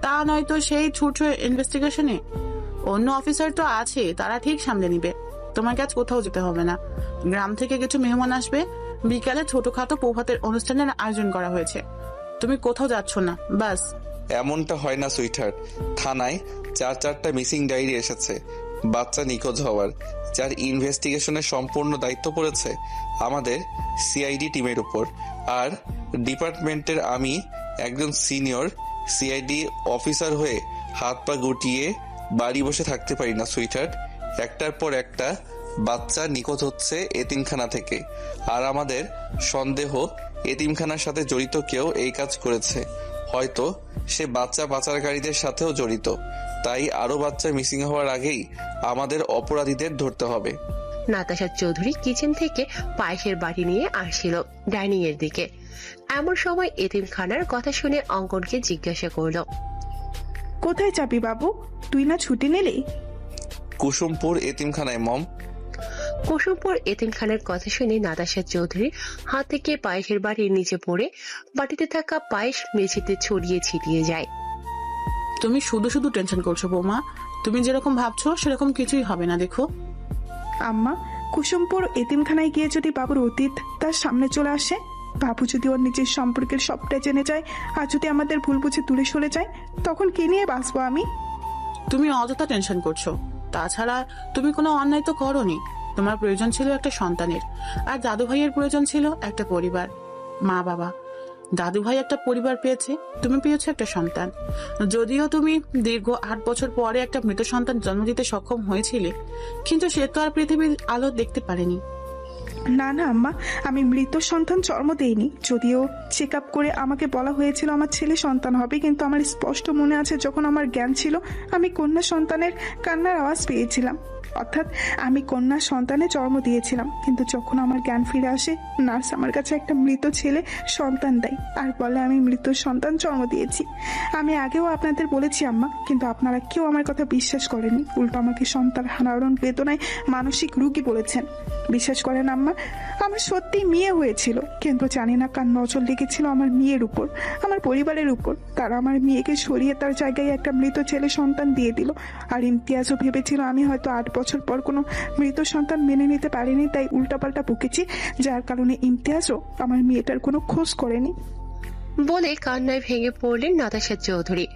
তা নয়তো সেই ছুটছো ইনভেস্টিগেশনে। অন্য অফিসার তো আছে, তারা ঠিক সামলে নিবে। তোমার কাজ কোথাও যেতে হবে না। গ্রাম থেকে কিছু মেহমান আসবে, বিকালে ছোটখাটো প্রভাতের অনুষ্ঠানের আয়োজন করা হয়েছে। তুমি কোথাও যাচ্ছ না, বাস। এমনটা হয় না সুইটহার্ট। থানায় 4টা মিসিং ডায়েরি এসেছে বাচ্চা নিখোঁজ হওয়ার, যার ইনভেস্টিগেশনের সম্পূর্ণ দায়িত্ব পড়েছে আমাদের সিআইডি টিমের উপর। আর ডিপার্টমেন্টের আমি একজন সিনিয়র সিআইডি অফিসার হয়ে হাত পা গুটিয়ে বাড়ি বসে থাকতে পারি না সুইটহার্ট। একটার পর একটা বাচ্চা নিখোঁজ হচ্ছে এতিমখানা থেকে, আর আমাদের সন্দেহ এতিমখানার সাথে জড়িত কেউ এই কাজ করেছে। হয়তো সে বাচ্চা পাচারকারীদের সাথেও জড়িত। তাই আরো বাচ্চা মিসিং হওয়ার আগেই আমাদের অপরাধীদের ধরতে হবে। নাতাশা চৌধুরী কিচেন থেকে পায়েসের বাটি নিয়ে আসছিল ডাইনিং এর দিকে। এমন সময় এতিমখানার কথা শুনে অঙ্কনকে জিজ্ঞাসা করলো, কোথায় যাবি বাবু? তুই না ছুটি নিলি? কুসুমপুর এতিমখানায় মম। কুসুমপুর এতিমখানার কথা শুনে নাতাশা চৌধুরীর হাত থেকে পায়েসের বাটি নিচে পড়ে বাটিতে থাকা পায়েস মেঝেতে ছড়িয়ে ছিটিয়ে যায়। তুমি শুধু শুধু টেনশন করছো বৌমা। তুমি যেরকম ভাবছো সেরকম কিছুই হবে না। দেখো আম্মা, কুসুমপুর এতিমখানায় গিয়ে যদি বাবুর অতীত তার সামনে চলে আসে, বাবু যদি ওর নিজের সম্পর্কের সবটা জেনে যায়, আর যদি আমাদের ভুল বুঝে দূরে সরে যায়, তখন কি নিয়ে বাঁচবো আমি? তুমি অযথা টেনশন করছো। তাছাড়া তুমি কোনো অন্যায় তো করোনি। তোমার প্রয়োজন ছিল একটা সন্তানের, আর দাদু ভাইয়ের প্রয়োজন ছিল একটা পরিবার, মা বাবা। দাদু ভাই একটা পরিবার পেয়েছে, তুমি পেয়েছো একটা সন্তান। যদিও তুমি দীর্ঘ 8 বছর পরে একটা মৃত সন্তান জন্ম দিতে সক্ষম হয়েছিলে, কিন্তু সে তো আর পৃথিবীর আলো দেখতে পারেনি। না না আম্মা, আমি মৃত সন্তান জন্ম দেইনি। যদিও চেক আপ করে আমাকে বলা হয়েছিল আমার ছেলে সন্তান হবে, কিন্তু আমার স্পষ্ট মনে আছে যখন আমার জ্ঞান ছিল আমি কন্যা সন্তানের কান্নার আওয়াজ পেয়েছিলাম। অর্থাৎ আমি কন্যা সন্তানে জন্ম দিয়েছিলাম, কিন্তু যখন আমার জ্ঞান ফিরে আসে নার্স আমার কাছে একটা মৃত ছেলে সন্তান দেয় আর বলে আমি মৃত সন্তান জন্ম দিয়েছি। আমি আগেও আপনাদের বলেছি আম্মা, কিন্তু আপনারা কেউ আমার কথা বিশ্বাস করেনি। উল্টো আমাকে সন্তান হারানোর বেদনায় মানসিক রোগী বলেছেন। বিশ্বাস করেন আম্মা, আমার সত্যি মেয়ে হয়েছিল, কিন্তু জানি না কার নজর লেগেছিল আমার মেয়ের উপর, আমার পরিবারের উপর। তারা আমার মেয়েকে সরিয়ে তার জায়গায় একটা মৃত ছেলে সন্তান দিয়ে দিল। আর ইমতিয়াজও ভেবেছিল আমি হয়তো 8 বছর পর কোনো মৃত সন্তান মেনে নিতে পারিনি, তাই উল্টাপাল্টা বকেছি, যার কারণে ইমতিয়াজও আমার মেয়েটার কোনো খোঁজ করেনি। বলে কান্নায় ভেঙে পড়লেন নাতাশা চৌধুরী।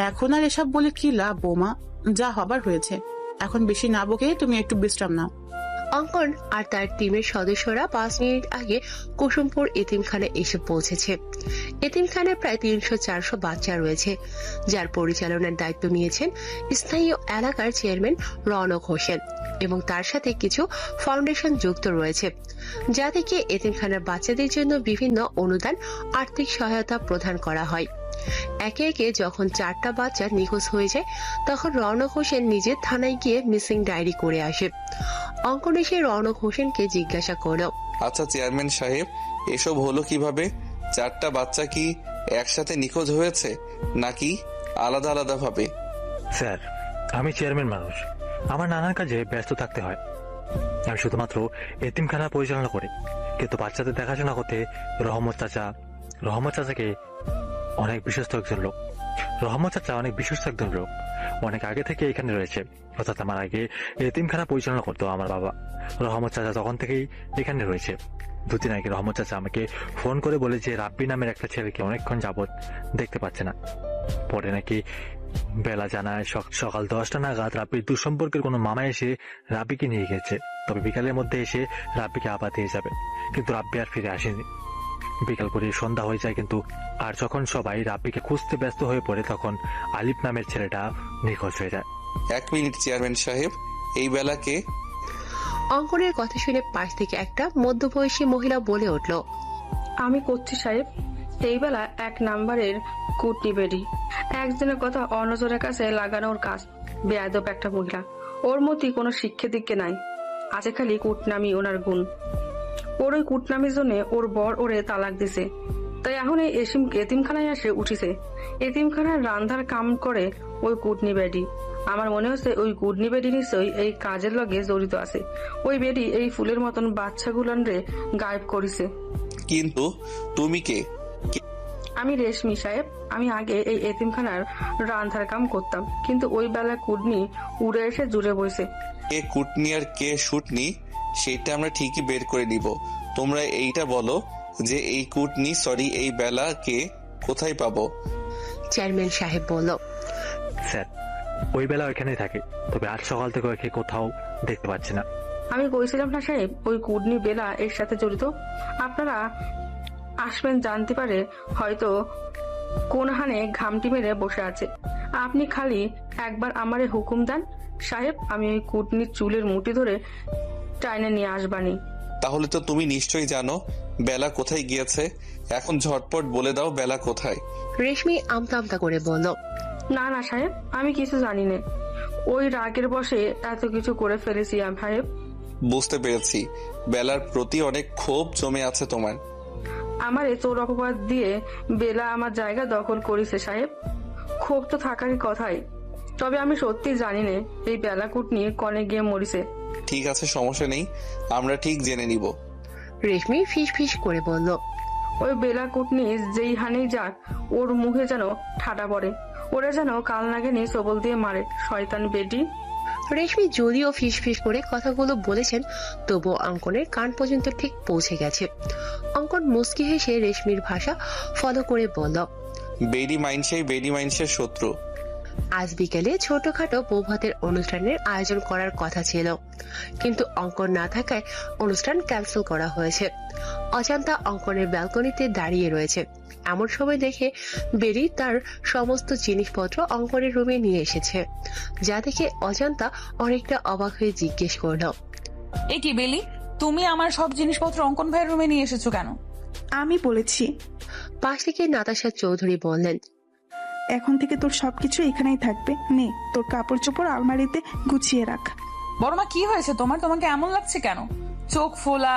এখন আর এসব বলে কি লাভ বৌমা? যা হবার হয়েছে। এখন বেশি না বকে তুমি একটু বিশ্রাম নাও। অঙ্কন আর তার টিমের সদস্যরা 5 মিনিট আগে কুসুমপুর এতিমখানায় এসে পৌঁছেছে। এতিমখানায় প্রায় 300-400 বাচ্চা রয়েছে, যার পরিচালনার দায়িত্ব নিয়েছেন স্থানীয় এলাকার চেয়ারম্যান রওনক হোসেন, এবং তার সাথে কিছু ফাউন্ডেশন যুক্ত রয়েছে, যা থেকে এতিমখানার বাচ্চাদের জন্য বিভিন্ন অনুদান আর্থিক সহায়তা প্রদান করা হয়। একে একে যখন 4টা বাচ্চা নিখোঁজ হয়ে যায়, তখন রওনক হোসেন নিজে থানায় গিয়ে মিসিং ডায়েরি করে আসে। অঙ্কন এসে রওনক হোসেনকে জিজ্ঞাসা করল, আচ্ছা চেয়ারম্যান সাহেব, এসব হলো কিভাবে? 4টা বাচ্চা কি একসাথে নিখোঁজ হয়েছে নাকি আলাদা আলাদা ভাবে? স্যার, আমি চেয়ারম্যান মানুষ, আমার নানান কাজে ব্যস্ত থাকতে হয়। আমি শুধুমাত্র এতিমখানা পরিচালনা করি, কিন্তু বাচ্চাদের দেখাশোনা করতে রহমত চাচাকে অনেক বিশ্বস্ত একজন লোক। রহমত চাচা অনেক বিশ্বস্ত একজন লোক, অনেক আগে থেকে এখানে রয়েছে। অর্থাৎ আমার আগে এতিমখানা পরিচালনা করতো আমার বাবা। রহমত চাচা তখন থেকেই এখানে রয়েছে। 2 দিন আগে রহমত চাচা আমাকে ফোন করে বলে যে রাব্বি নামের একটা ছেলেকে অনেকক্ষণ যাবৎ দেখতে পাচ্ছে না। পরে নাকি বেলা জানায় সকাল 10টা নাগাদ রাব্বির দুঃসম্পর্কের কোনো মামা এসে রাব্বিকে নিয়ে গেছে, তবে বিকালের মধ্যে এসে রাব্বিকে আবার দিয়ে যাবে, কিন্তু রাব্বি আর ফিরে আসেনি। বিকাল করে সন্ধ্যা হয়ে যায়, কিন্তু আর যখন সবাই রাব্বিকে খুঁজতে ব্যস্ত হয়ে পড়ে তখন আলিফ নামের ছেলেটা নিখোঁজ হয়ে যায়। 1 মিনিট চেয়ারম্যান সাহেব, এই বেলাকে? অঙ্কনের কথা শুনে পাশ থেকে একটা মধ্যবয়সী মহিলা বলে উঠল, আমি করছি সাহেব। এই বেলা 1 নাম্বারের কুটনি বেডি, একজনের কথা অন্যজনের কাছে লাগানোর কাজ। বেয়াদব একটা মহিলা, ওর মধ্যে কোনো শিক্ষা দীক্ষা নাই, আছে খালি কুটনামি ওনার গুণ। ওর ওই কুটনামির জন্য ওর বর ওরে তালাক দিছে, তাই এখন এই এতিমখানায় এসে উঠিছে। এতিমখানার রান্ধার কাম করে ওই কুটনি বেডি। আমার মনে হচ্ছে ওই কুটনি বেডি নিশ্চয়ই এই কাজের লগে জড়িত আছে। ওই বেডি এই ফুলের মতন বাচ্চাগুলান রে গায়েব করেছে। কিন্তু তুমি কে? আমি রেশমি সাহেব। আমি আগে এই এতিমখানার রান্ধার কাম করতাম, কিন্তু ওই বেলা কুটনি উড়ে এসে জুড়ে বসে। কে কুটনি আর কে শুটনি সেটা আমরা ঠিকই বের করে নিব। তোমরা এইটা বলো যে এই কুটনি এই বেলা কে কোথায় পাবো? চেয়ারম্যান সাহেব বলল, স্যার, ওই বেলা ওইখানেই থাকে, তবে আজ সকাল থেকে ওকে কোথাও দেখতে পাচ্ছি না। আমি কইছিলাম না সাহেব, ওই কুটনি বেলা এর সাথে জড়িত। আপনারা আসবেন জানতে পারে হয়তো কোন হানে ঘামটি মেরে বসে আছে। আপনি খালি একবার আমারে হুকুম দেন সাহেব, আমি ওই কুটনির চুলের মুঠি ধরে টাইনে নিয়ে আসবানি। তাহলে তো তুমি নিশ্চয়ই জানো বেলা কোথায় গিয়েছে। এখন ঝটপট বলে দাও বেলা কোথায়। রেশমি আমতা আমতা করে বলল, না না সাহেব, আমি কিছু জানি না। ওই রাগের বসে এত কিছু করে ফেলেছি সাহেব। বুঝতে পেরেছি, বেলার প্রতি অনেক ক্ষোভ জমে আছে তোমার। আমার চোর অপবাদ দিয়ে বেলা আমার জায়গা দখল করেছে সাহেব। ক্ষোভ তো থাকারই কথাই, তবে আমি সত্যি জানি না এই বেলা কুটনি কনে গিয়ে মরিছে। ঠিক আছে, সমস্যা নেই, আমরা ঠিক জেনে নিব। রেশমি ফিস ফিস করে বলল, ওই বেলা কুটনি যেই হানেই যাক ওর মুখে যেন ঠাডা পড়ে, ওরা যেন কাল নাগিনী সবল দিয়ে মারে, শয়তান বেটি। রেশমি যদিও ফিস ফিস করে কথাগুলো বলেছেন, তবুও অঙ্কনের কান পর্যন্ত ঠিক পৌঁছে গেছে। অঙ্কন মুস্কি হেসে রেশমির ভাষা ফলো করে বলল, বেডি মাইন্সের শত্রু। আজ বিকেলে ছোটখাটো বৌভাতের অনুষ্ঠানের আয়োজন করার কথা ছিল, কিন্তু অঙ্কন না থাকায় অনুষ্ঠান ক্যান্সেল করা হয়েছে। অজান্তা অঙ্কনের ব্যালকনিতে দাঁড়িয়ে রয়েছে। এমন সময় দেখে বেরি তার সমস্ত জিনিসপত্র অঙ্কনের রুমে নিয়ে এসেছে, যা দেখে অজান্তা অনেকটা অবাক হয়ে জিজ্ঞেস করল, এ কি বেলি, তুমি আমার সব জিনিসপত্র অঙ্কন ভাইয়ের রুমে নিয়ে এসেছো কেন? আমি বলেছি। পাশ থেকে নাতাশা চৌধুরী বললেন, এখন থেকে তোর সবকিছু এখানেই থাকবে। নে, তোর কাপড় চোপড় আলমারিতে গুছিয়ে রাখ। বড়মা, কি হয়েছে তোমার? তোমাকে এমন লাগছে কেন? চোখ ফোলা,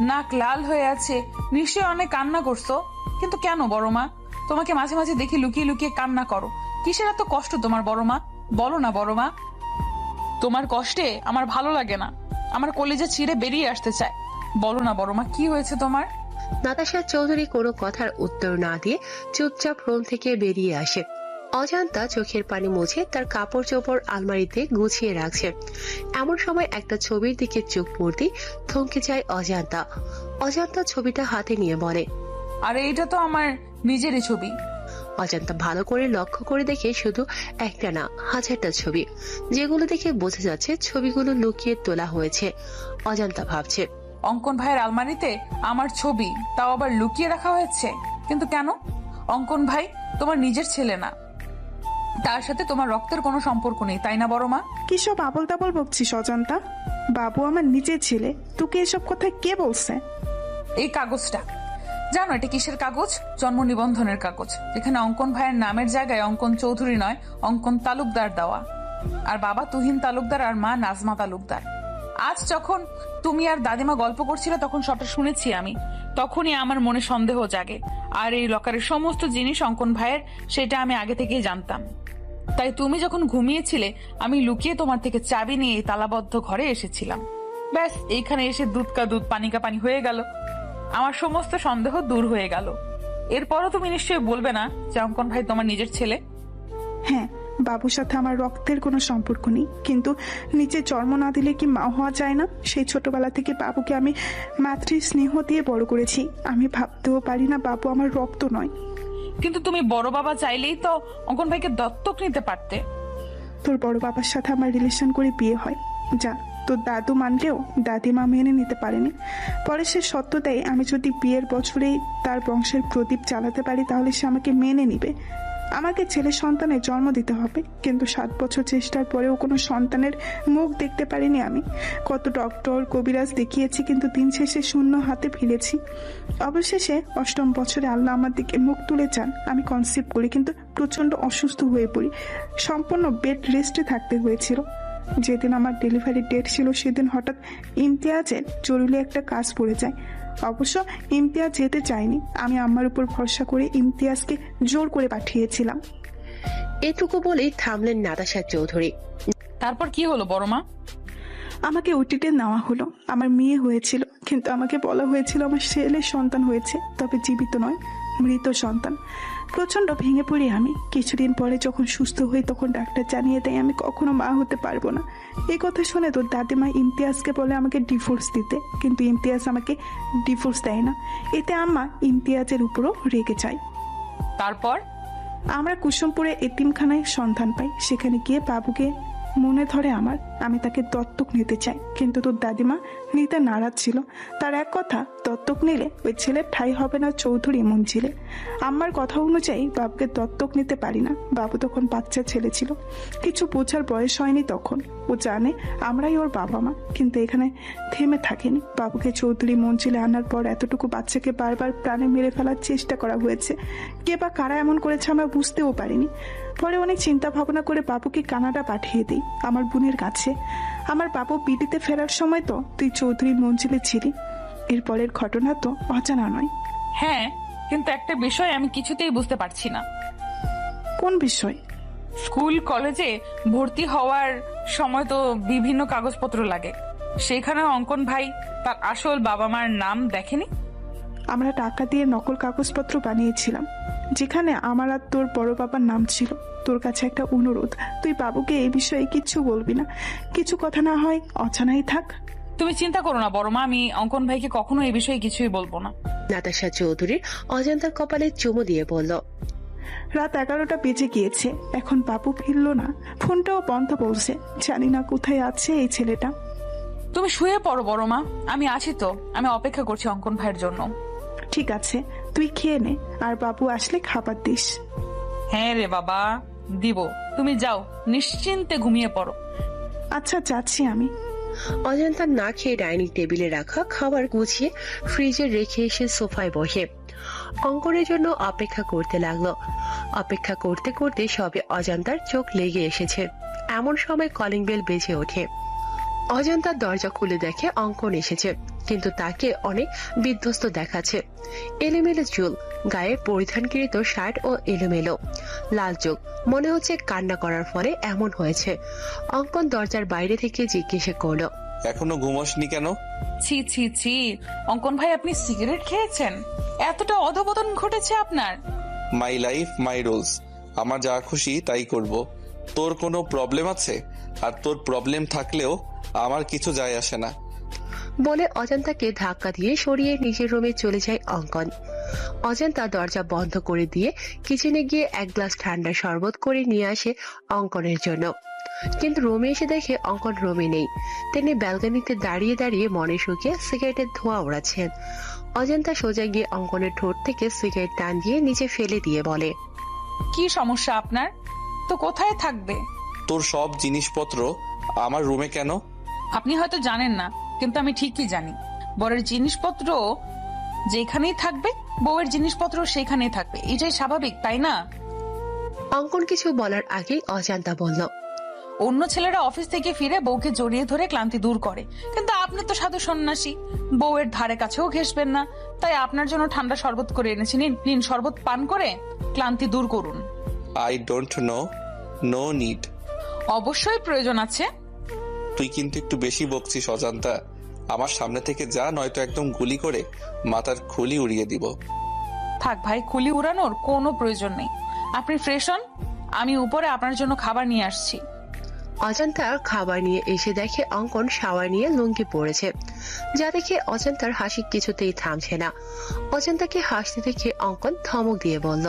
নাক লাল হয়ে আছে, নিশ্চয়ই অনেক কান্না করছো। কিন্তু কেন বড়মা? তোমাকে মাঝে মাঝে দেখি লুকিয়ে লুকিয়ে কান্না করো। কিসের এত কষ্ট তোমার বড়মা? বলো না বড়মা। তোমার কষ্টে আমার ভালো লাগে না, আমার কলিজা ছিঁড়ে বেরিয়ে আসতে চায়। বলো না বড়মা, কি হয়েছে তোমার? নাতাশা চৌধুরী কোনো কথার উত্তর না দিয়ে চুপচাপ রুম থেকে বেরিয়ে আসে। অজান্তা চোখের পানি মুছে তার কাপড় চোপড় আলমারিতে গুছিয়ে রাখছে। এমন সময় একটা ছবির দিকে চোখ পড়তেই থমকে যায় অজান্তা। অজান্তা ছবিটা হাতে নিয়ে বলে, আরে এইটা তো আমার নিজেরই ছবি। অজান্তা ভালো করে লক্ষ্য করে দেখে শুধু একটা না, হাজারটা ছবি, যেগুলো দেখে বোঝা যাচ্ছে ছবিগুলো লুকিয়ে তোলা হয়েছে। অজান্তা ভাবছে, অঙ্কন ভাইয়ের আলমারিতে আমার ছবি, তাও আবার লুকিয়ে রাখা হয়েছে। কিন্তু কেন? অঙ্কন ভাই তোমার নিজের ছেলে না, তার সাথে তোমার রক্তের কোনো সম্পর্ক নেই, তাই না বড় মা? কি সব আবল তাবল বকছিস অজান্তা? বাবু আমার নিজের ছেলে, তোকে এসব কথা কে বলছে? এই কাগজটা জানো এটা কিসের কাগজ? জন্ম নিবন্ধনের কাগজ, এখানে অঙ্কন ভাইয়ের নামের জায়গায় অঙ্কন চৌধুরী নয়, অঙ্কন তালুকদার দেওয়া। আর বাবা তুহিন তালুকদার আর মা নাজমা তালুকদার। আজ যখন তুমি আর দাদিমা গল্প করছিলে তখন সবটা শুনেছি আমি, তখনই আমার মনে সন্দেহ জাগে। আর এই লকারের সমস্ত জিনিস অঙ্কন ভাইয়ের, সেটা আমি আগে থেকেই জানতাম। তাই তুমি যখন ঘুমিয়েছিলে আমি লুকিয়ে তোমার থেকে চাবি নিয়ে এই তালাবদ্ধ ঘরে এসেছিলাম। ব্যাস, এইখানে এসে দুধ কা দুধ পানি কা পানি হয়ে গেল, আমার সমস্ত সন্দেহ দূর হয়ে গেল। এরপরও তুমি নিশ্চয়ই বলবে না যে অঙ্কন ভাই তোমার নিজের ছেলে? হ্যাঁ, বাবুর সাথে আমার রক্তের কোনো সম্পর্ক নেই, কিন্তু নিচে জন্ম না দিলে কি মা হওয়া যায় না? সেই ছোটবেলা থেকে বাবুকে আমি মাতৃ স্নেহ দিয়ে বড় করেছি। আমি ভাবতেও পারি না বাবু আমার রক্ত নয়। কিন্তু তুমি বড় বাবা চাইলেই তো অঙ্কন ভাইকে দত্তক নিতে পারতে। তোর বড় বাবার সাথে আমার রিলেশন করে বিয়ে হয়, যা। তোর দাদু মানলেও দাদিমা মেনে নিতে পারেনি। পরে সে সত্যতাই আমি যদি বিয়ের বছরেই তার বংশের প্রদীপ জ্বালাতে পারি তাহলে সে আমাকে মেনে নিবে। আমাকে ছেলে সন্তানের জন্ম দিতে হবে, কিন্তু 7 বছর চেষ্টার পরেও কোনো সন্তানের মুখ দেখতে পারিনি আমি। কত ডক্টর কবিরাজ দেখিয়েছি, কিন্তু দিন শেষে শূন্য হাতে ফিরেছি। অবশেষে 8ম বছরে আল্লাহ আমার দিকে মুখ তুলে চান। আমি কনসিভ করি, কিন্তু প্রচণ্ড অসুস্থ হয়ে পড়ি। সম্পূর্ণ বেড রেস্টে থাকতে হয়েছিল। যেদিন আমার ডেলিভারি ডেট ছিল সেদিন হঠাৎ ইমতিয়াজের জরুরি একটা কাজ পড়ে যায়। অবশ্য ইমতিয়াজ যেতে চায়নি, আমি আমার উপর ভরসা করে ইমতিয়াজকে জোর করে পাঠিয়েছিলাম। এটুকু বলেই থামলেন নাতাশা চৌধুরী। তারপর কি হলো বড় মা? আমাকে ওটিতে নেওয়া হলো। আমার মেয়ে হয়েছিল, কিন্তু আমাকে বলা হয়েছিল আমার ছেলের সন্তান হয়েছে, তবে জীবিত নয়, মৃত সন্তান। প্রচণ্ড ভেঙে পড়ি আমি। কিছুদিন পরে যখন সুস্থ হই তখন ডাক্তার জানিয়ে দেয় আমি কখনো মা হতে পারবো না। এই কথা শুনে তোর দাদিমা ইমতিয়াজকে বলে আমাকে ডিভোর্স দিতে, কিন্তু ইমতিয়াজ আমাকে ডিভোর্স দেয় না। এতে আম্মা ইমতিয়াজের উপরও রেগে যায়। তারপর আমরা কুসুমপুরে এতিমখানায় সন্ধান পাই। সেখানে গিয়ে বাবুকে মনে ধরে আমার। আমি তাকে দত্তক নিতে চাই, কিন্তু তোর দাদিমা নিতে নারাজ ছিল। তার এক কথা, দত্তক নিলে ওই ছেলের ঠাঁই হবে না চৌধুরী মঞ্জিলে। আমার কথা অনুযায়ী বাবুকে দত্তক নিতে পারি না। বাবু তখন বাচ্চা ছেলে ছিল, কিছু বোঝার বয়স হয়নি তখন। ও জানে আমরাই ওর বাবা মা, কিন্তু এখানে থেমে থাকেনি। বাবুকে চৌধুরী মঞ্জিলে আনার পর এতটুকু বাচ্চাকে বারবার প্রাণে মেরে ফেলার চেষ্টা করা হয়েছে। কে বা কারা এমন করেছে আমরা বুঝতেও পারিনি। পরে অনেক চিন্তা ভাবনা করে বাবুকে কানাডা পাঠিয়ে দিই আমার বোনের কাছে। আমার বাবু বিডিতে ফেরার সময় তো তুই চৌধুরী মঞ্জিলে ছিলি। এরপরের ঘটনা তো অজানা নয়। হ্যাঁ, কিন্তু একটা বিষয় আমি কিছুতেই বুঝতে পারছি না। কোন বিষয়? স্কুল কলেজে ভর্তি হওয়ার সময় তো বিভিন্ন কাগজপত্র লাগে, সেখানে অঙ্কন ভাই তার আসল বাবা মার নাম দেখেনি। আমরা টাকা দিয়ে নকল কাগজপত্র বানিয়েছিলাম, যেখানে আমার আর তোর বড় বাবার নাম ছিল। তোর কাছে একটা অনুরোধ, তুই বাবুকে এই বিষয়ে কিচ্ছু বলবি না। কিছু কথা না হয় অজানাই থাক। তুমি চিন্তা করো না বড় মা, আমি অঙ্কন ভাইকে কখনো এই বিষয়ে কিছুই বলবো না। নাতাশা চৌধুরীর অজান্তার কপালে চুমু দিয়ে বলল, রাত 11টা বেজে গিয়েছে, এখন বাবু ফিরলো না। ফোনটাও বন্ধ বলছে। জানি না কোথায় আছে এই ছেলেটা। তুমি শুয়ে পড়ো বড় মা, আমি আছি তো। আমি অপেক্ষা করছি অঙ্কন ভাইয়ের জন্য। ঠিক আছে, তুই খেয়ে নে, আর বাবু আসলে খাবার দিস। হ্যাঁ রে বাবা, দিব। তুমি যাও, নিশ্চিন্তে ঘুমিয়ে পড়ো। আচ্ছা, যাচ্ছি আমি। অজন্তা না খেয়ে ডাইনিং টেবিলে রাখা খাবার গুছিয়ে ফ্রিজে রেখে এসে সোফায় বসে অঙ্কনের জন্য অপেক্ষা করতে লাগলো। অপেক্ষা করতে করতে সবে অজান্তার চোখ লেগে এসেছে। এমন সময় কলিং বেল বেজে ওঠে। অজান্তার দরজা খুলে দেখে অঙ্কন এসেছে, কিন্তু তাকে অনেক বিধ্বস্ত দেখাচ্ছে। এলোমেলো চুল, গায়ে পরিধানকৃত শার্ট ও এলোমেলো লাল চোখ, মনে হচ্ছে কান্না করার ফলে এমন হয়েছে। অঙ্কন দরজার বাইরে থেকে জিজ্ঞেস করলো, এখনো ঘুমোসনি কেন? ছি ছি ছি, অঙ্কন ভাই আপনি সিগারেট খেয়েছেন? এতটা অধপতন ঘটেছে আপনার? মাই লাইফ মাই রুলস, আমার যা খুশি তাই করব। তোর কোনো প্রবলেম আছে? আর তোর প্রবলেম থাকলেও আমার কিছু যায় আসে না। বলে অজান্তাকে ধাক্কা দিয়ে সরিয়ে নিজের রুমে চলে যায় অঙ্কন। অজান্তা দরজা বন্ধ করে দিয়ে কিচেনে গিয়ে এক গ্লাস ঠান্ডা শরবত করে নিয়ে আসে অঙ্কনের জন্য। কিন্তু রুমে এসে দেখে অঙ্কন রুমে নেই। তিনি ব্যালকনিতে দাঁড়িয়ে দাঁড়িয়ে মনে শুকিয়ে সিগারেটের ধোঁয়া ওড়াচ্ছেন। অজান্তা সোজা গিয়ে অঙ্কনের ঠোঁট থেকে সিগারেট টান দিয়ে নিচে ফেলে দিয়ে বলে, কি সমস্যা আপনার? তো কোথায় থাকবে? তোর সব জিনিসপত্র আমার রুমে কেন? আপনি হয়তো জানেন না, কিন্তু আমি ঠিকই জানি। বরের জিনিসপত্র যেখানেই থাকবে, বউয়ের জিনিসপত্র সেখানেই থাকবে। এটাই স্বাভাবিক, তাই না? অঙ্কন কিছু বলার আগেই অজান্তা বলল, অন্য ছেলেরা অফিস থেকে ফিরে বউকে জড়িয়ে ধরে ক্লান্তি দূর করে, কিন্তু আপনি তো সাধু সন্ন্যাসী, বউয়ের ধারে কাছেও ঘেসবেন না। তাই আপনার জন্য ঠান্ডা শরবত করে এনেছি, নিন শরবত পান করে ক্লান্তি দূর করুন। I don't know, no need. অবশ্যই প্রয়োজন আছে। তুই কিন্তু একটু বেশি বকছিস অজান্তা। আমার সামনে থেকে যা, নয়তো একদম গুলি করে মাথার খুলি উড়িয়ে দিব। থাক ভাই, খুলি উড়ানোর কোনো প্রয়োজন নেই। আপনি ফ্রেশ হন, আমি উপরে আপনার জন্য খাবার নিয়ে আসছি। অজান্তার খাবার নিয়ে এসে দেখে অঙ্কন শাওয়ার নিয়ে লুঙ্গি পড়েছে, যা দেখে অজান্তার হাসি কিছুতেই থামছে না। অজান্তাকে হাসতে দেখে অঙ্কন ধমক দিয়ে বলল,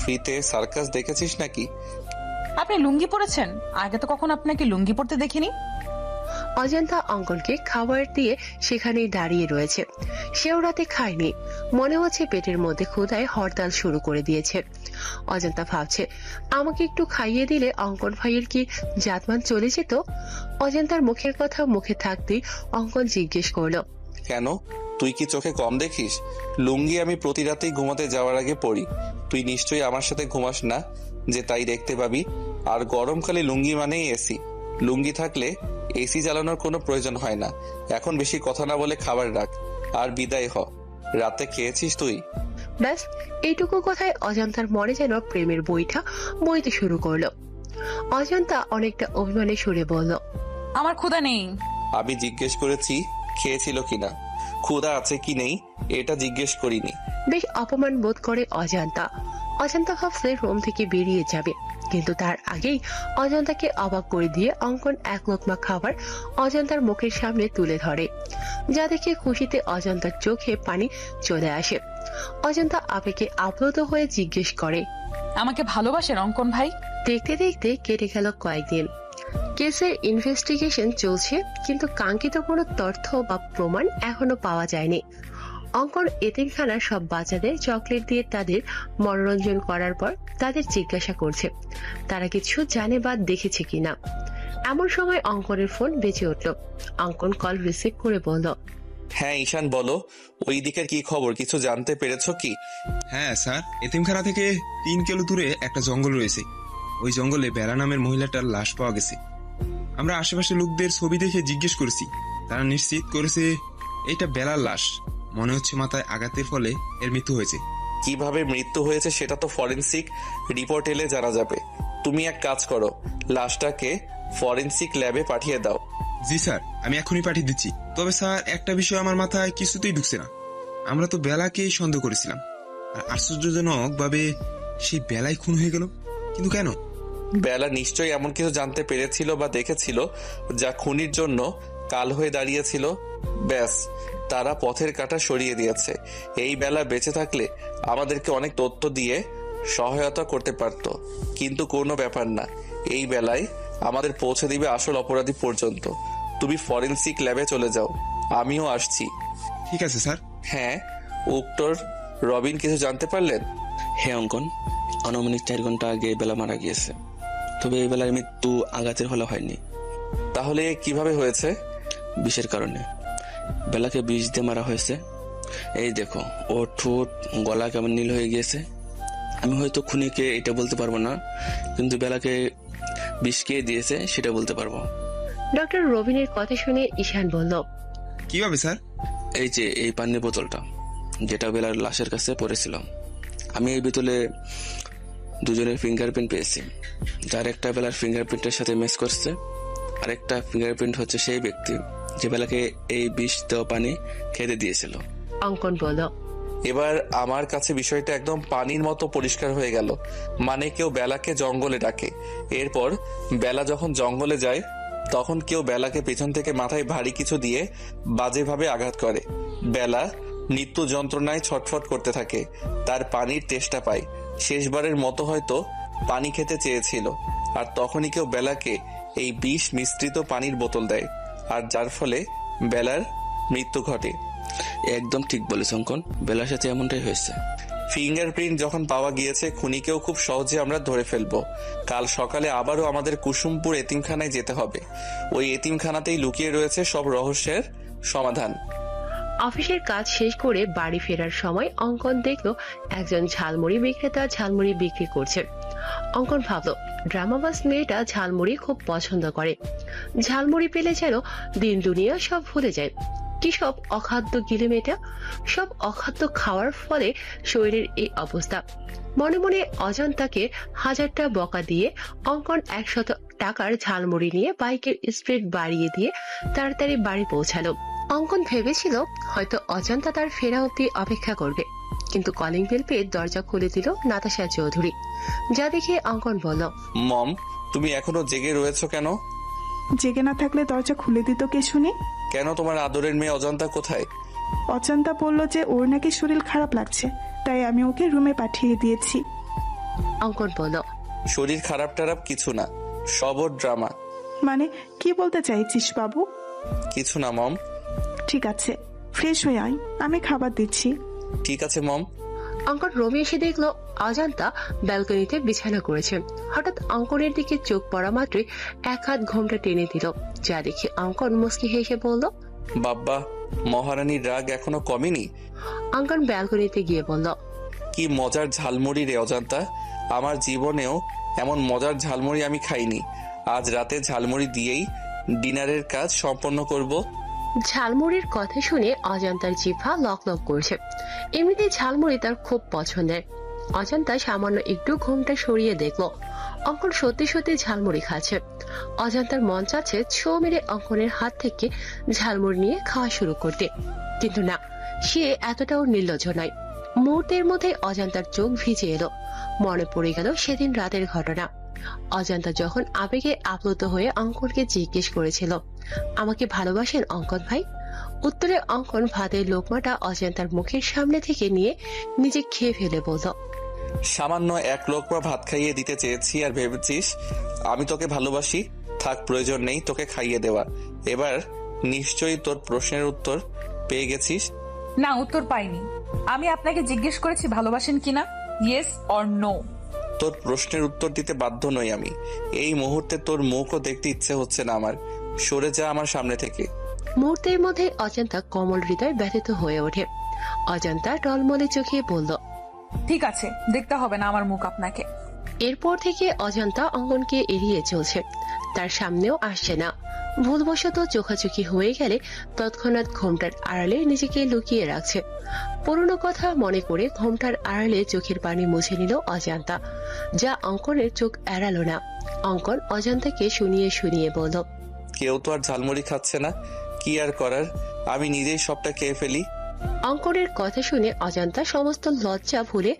ফ্রিতে সার্কাস দেখেছিস নাকি? আপনি লুঙ্গি পরেছেন? আগে তো কখনো আপনাকে লুঙ্গি পরতে দেখিনি। অজন্তা অঙ্কনকে খাবার দিয়ে সেখানেই দাঁড়িয়ে রয়েছে। সেও রাতে খায়নি, মনে হচ্ছে পেটের মধ্যে ক্ষুধায় হরতাল শুরু করে দিয়েছে। অজন্তা ভাবছে, আমাকে একটু খাইয়ে দিলে অঙ্কন ভাইয়ের কি জাতমান চলে যেত। অজন্তার মুখের কথা মুখে থাকতেই অঙ্কন জিজ্ঞেস করলো, কেন, তুই কি চোখে কম দেখিস? লুঙ্গি আমি প্রতি রাতেই ঘুমাতে যাওয়ার আগে পরি। তুই নিশ্চয়ই আমার সাথে ঘুমাস না যে তাই দেখতে পাবি। আর গরমকালে লুঙ্গি মানেই এসি। লুঙ্গি থাকলে এসি চালানোর কোনো প্রয়োজন হয় না। এখন বেশি কথা না বলে খাবার রাখ আর বিদায় হ। রাতে খেয়েছিস তুই? ব্যাস এইটুকু কথায় অজন্তার মনে যেন প্রেমের বইটা বইতে শুরু করলো। অজন্তা অনেকটা অভিমানে সুরে বলল, আমার ক্ষুধা নেই। আমি জিজ্ঞেস করেছি খেয়েছিল কিনা, ক্ষুধা আছে কি নেই এটা জিজ্ঞেস করিনি। বেশ অপমান বোধ করে অজন্তা। অজন্তা ভাবছে রুম থেকে বেরিয়ে যাবে, কিন্তু তার আগেই অজন্তাকে অবাক করে দিয়ে অঙ্কন এক লোকমা খাবার অজন্তার মুখের সামনে তুলে ধরে, যা দেখে খুশিতে অজন্তার চোখে পানি চলে আসে। অজন্তা আবেগে আপ্লুত হয়ে জিজ্ঞেস করে, আমাকে ভালোবাসেন অঙ্কন ভাই? দেখতে দেখতে কেটে গেল কয়েকদিন। কেসের ইনভেস্টিগেশন চলছে, কিন্তু কাঙ্ক্ষিত কোনো তথ্য বা প্রমাণ এখনো পাওয়া যায়নি। অঙ্কন এতিমখানার সব বাচ্চাদের চকলেট দিয়ে তাদের মনোরঞ্জন করার পর তাদের জিজ্ঞাসা করছে তারা কিছু জানে বা দেখেছে কিনা। এমন সময় অঙ্কনের ফোন বেজে উঠল। অঙ্কন কল রিসিভ করে বলল, হ্যাঁ ঈশান বলো, ওই দিকের কি খবর, কিছু জানতে পেরেছো কি? হ্যাঁ স্যার, এতিমখানা থেকে 3 কিলো দূরে একটা জঙ্গল রয়েছে। ওই জঙ্গলে বেলা নামের মহিলাটার লাশ পাওয়া গেছে। আমরা আশেপাশে লোকদের ছবি দেখে জিজ্ঞেস করেছি, তারা নিশ্চিত করেছে এটা বেলার লাশ। মনে হচ্ছে মাথায় আঘাতের ফলে এর মৃত্যু হয়েছে। কিভাবে মৃত্যু হয়েছে সেটা তো ফরেনসিক রিপোর্ট এলে জানা যাবে। তুমি এক কাজ করো, লাশটাকে ফরেনসিক ল্যাবে পাঠিয়ে দাও। জি স্যার, আমি এখনই পাঠিয়ে দিচ্ছি। তবে স্যার, একটা বিষয় আমার মাথায় কিছুতেই ঢুকছে না। আমরা তো বেলাকেই সন্দেহ করেছিলাম, আর আশ্চর্যজনক ভাবে সেই বেলাই খুন হয়ে গেল। কিন্তু কেন? বেলা নিশ্চয়ই এমন কিছু জানতে পেরেছিল বা দেখেছিল যা খুনির জন্য কাল হয়ে দাঁড়িয়েছিল। ব্যাস, তারা পথের কাঁটা সরিয়ে দিয়েছে। এই বেলা বেঁচে থাকলে আমাদেরকে অনেক তথ্য দিয়ে সহায়তা করতে পারত, কিন্তু কোনো ব্যাপার না। এই বেলায় আমাদের পৌঁছে দিবে আসল অপরাধী পর্যন্ত। তুমি ফরেনসিক ল্যাবে চলে যাও, আমিও আসছি। ঠিক আছে স্যার। হ্যাঁ, উক্টর রবিন কিছু জানতে পারলেন? হ্যাঁ অঙ্কন, আনুমানিক 4 ঘন্টা আগে বেলা মারা গিয়েছে। তবে এই বেলার মৃত্যু আঘাতের ফলে হয়নি। তাহলে কিভাবে হয়েছে? বিষের কারণে। বেলাকে বিষ দিয়ে মারা হয়েছে। এই দেখো, ওর ঠোঁট গলা কেমন নীল হয়ে গিয়েছে। আমি হয়তো খুনিকে এটা বলতে পারবো না, কিন্তু বেলাকে বিষ কে দিয়েছে সেটা বলতে পারবো। ডক্টর রবিনের কথা শুনে ঈশান বলল, কিভাবে স্যার? এই যে এই পানির বোতলটা, যেটা বেলার লাশের কাছে পড়েছিলাম, আমি এই বোতলে দুজনের ফিঙ্গারপ্রিন্ট পেয়েছি। যার একটা বেলার ফিঙ্গারপ্রিন্টের সাথে ম্যাচ করছে, আর একটা ফিঙ্গারপ্রিন্ট হচ্ছে সেই ব্যক্তি যে বেলাকে এই বিষ দেওয়া পানি খেতে দিয়েছিল। অঙ্কন বলল, এবার আমার কাছে বিষয়টা একদম পানির মতো পরিষ্কার হয়ে গেল। মানে কেউ বেলাকে জঙ্গলে ডাকে, এরপর বেলা যখন জঙ্গলে যায় তখন কেউ বেলাকে পেছন থেকে মাথায় ভারী কিছু দিয়ে বাজেভাবে আঘাত করে। বেলা মৃত্যু যন্ত্রণায় ছটফট করতে থাকে, তার পানির তেষ্টা পায়। শেষবারের মতো হয়তো পানি খেতে চেয়েছিল, আর তখনই কেউ বেলাকে এই বিষ মিশ্রিত পানির বোতল দেয়, আর যার ফলে বেলার মৃত্যু ঘটে। একদম ঠিক বলেছ অঙ্কন, বেলার সাথে এমনটাই হয়েছে। ফিঙ্গারপ্রিন্ট যখন পাওয়া গিয়েছে, খুনিকেও খুব সহজে আমরা ধরে ফেলবো। কাল সকালে আবারও আমাদের কুসুমপুর এতিমখানায় যেতে হবে। ওই এতিমখানাতেই লুকিয়ে রয়েছে সব রহস্যের সমাধান। অফিসের কাজ শেষ করে বাড়ি ফেরার সময় অঙ্কন দেখলো একজন ঝালমুড়ি বিক্রেতা ঝালমুড়ি বিক্রি করছে। অঙ্কন ভাবলো, ড্রামাবাজ মেয়েটা ঝালমুড়ি খুব পছন্দ করে। ঝালমুড়ি পেলে যেন দিন দুনিয়া সব ভুলে যায়। কি সব অখাদ্য গিলে মেয়েটা, সব অখাদ্য খাওয়ার ফলে শরীরের এই অবস্থা। মনে মনে অজন্তাকে 1000টা বকা দিয়ে অঙ্কন 100 টাকার ঝালমুড়ি নিয়ে বাইকের স্পিড বাড়িয়ে দিয়ে তাড়াতাড়ি বাড়ি পৌঁছালো। অঙ্কন ভেবেছিল হয়তো অজন্তা তার ফেরা অবধি অপেক্ষা করবে, কিন্তু কলিং বেল পেয়ে দরজা খুলে দিল নাতাশা চৌধুরী। যা দেখে অঙ্কন বলল, মম, তুমি এখনো জেগে রয়েছো কেন? জেগে না থাকলে দরজা খুলে দিত কে শুনি? কেন, তোমার আদরের মেয়ে অজন্তা কোথায়? অজন্তা বলল যে ওর নাকি শরীর খারাপ লাগছে, তাই আমি ওকে রুমে পাঠিয়ে দিয়েছি। অঙ্কন বলল। শরীর খারাপ টারাপ কিছু না, সব ওর ড্রামা। মানে কি বলতে চাইছিস বাবু? কিছু না মম। ঠিক আছে, ফ্রেশ হয়ে আয়, আমি খাবার দিচ্ছি। ঠিক আছে মম। অঙ্কন রুমে এসে দেখলো অজান্তা ব্যালকনিতে বিছানা করেছে। হঠাৎ অঙ্কনের দিকে চোখ পড়া মাত্রই এক হাত ঘোমটা টেনে দিল, যা দেখে অঙ্কন মুচকি হেসে বলল, বাব্বা, মহারানীর রাগ এখনো কমেনি। অঙ্কন ব্যালকনিতে গিয়ে বলল, কি মজার ঝালমুড়ি রে অজান্তা, আমার জীবনেও এমন মজার ঝালমুড়ি আমি খাইনি। আজ রাতে ঝালমুড়ি দিয়েই ডিনারের কাজ সম্পন্ন করব। ঝালমুড়ির কথা শুনে অজান্তার জিহ্বা লক লক করছে। এমনিতে ঝালমুড়ি তার খুব পছন্দের। অজান্তা সামান্য একটু ঘোমটা সরিয়ে দেখলো অঙ্কন সত্যি সত্যি ঝালমুড়ি খাচ্ছে। অজান্তার মন চাচ্ছে ছো মেরে অঙ্কনের হাত থেকে ঝালমুড়ি নিয়ে খাওয়া শুরু করতে, কিন্তু না, সে এতটাও নির্লজ্জ নয়। মুহূর্তের মধ্যে অজান্তার চোখ ভিজে এলো। মনে পড়ে গেল সেদিন রাতের ঘটনা। অজান্তা যখন আবেগে আপ্লুত হয়ে অঙ্কনকে জিজ্ঞেস করেছিল, আমাকে ভালোবাসেন অঙ্কন ভাই? উত্তরে অঙ্কন ভাতের লোকমাটা অজান্তার মুখের সামনে থেকে নিয়ে নিজে খেয়ে ফেলে বলল, সামান্য এক লোকমা ভাত খাইয়ে দিতে চেয়েছি আর ভেবেছিস আমি তোকে ভালোবাসি? থাক, প্রয়োজন নেই তোকে খাইয়ে দেওয়া। এবার নিশ্চয়ই তোর প্রশ্নের উত্তর পেয়ে গেছিস। না, উত্তর পাইনি। আমি আপনাকে জিজ্ঞেস করেছি ভালোবাসেন কিনা, ইয়েস অর নো। তোর প্রশ্নের উত্তর দিতে বাধ্য নই আমি। এই মুহূর্তে তোর মুখও দেখতে ইচ্ছে হচ্ছে না আমার। সরে যা আমার সামনে থেকে। মুহূর্তের মধ্যে অজান্তা কোমল হৃদয় ব্যথিত হয়ে ওঠে। অজান্তা টলমলে চোখে বলল, ঠিক আছে, দেখতে হবে না আমার মুখ আপনাকে। এরপর থেকে অজান্তা অঙ্কনকে এড়িয়ে চলছে, তার সামনেও আসছে না। ভুলবশত চোখাচোখি হয়ে গেলে তৎক্ষণাৎ ঘোমটার আড়ালে নিজেকে লুকিয়ে রাখছে। পুরনো কথা মনে করে ঘোমটার আড়ালে চোখের পানি মুছে নিল অজান্তা, যা অঙ্কনের চোখ এড়ালো না। অঙ্কন অজান্তাকে শুনিয়ে শুনিয়ে বলল, কেউ তো আর ঝালমুড়ি খাচ্ছে না, কি আর করার, আমি নিজেই সবটা খেয়ে ফেলি। অঙ্কনের কথা শুনে অজান্তা সমস্ত লজ্জা ভুলে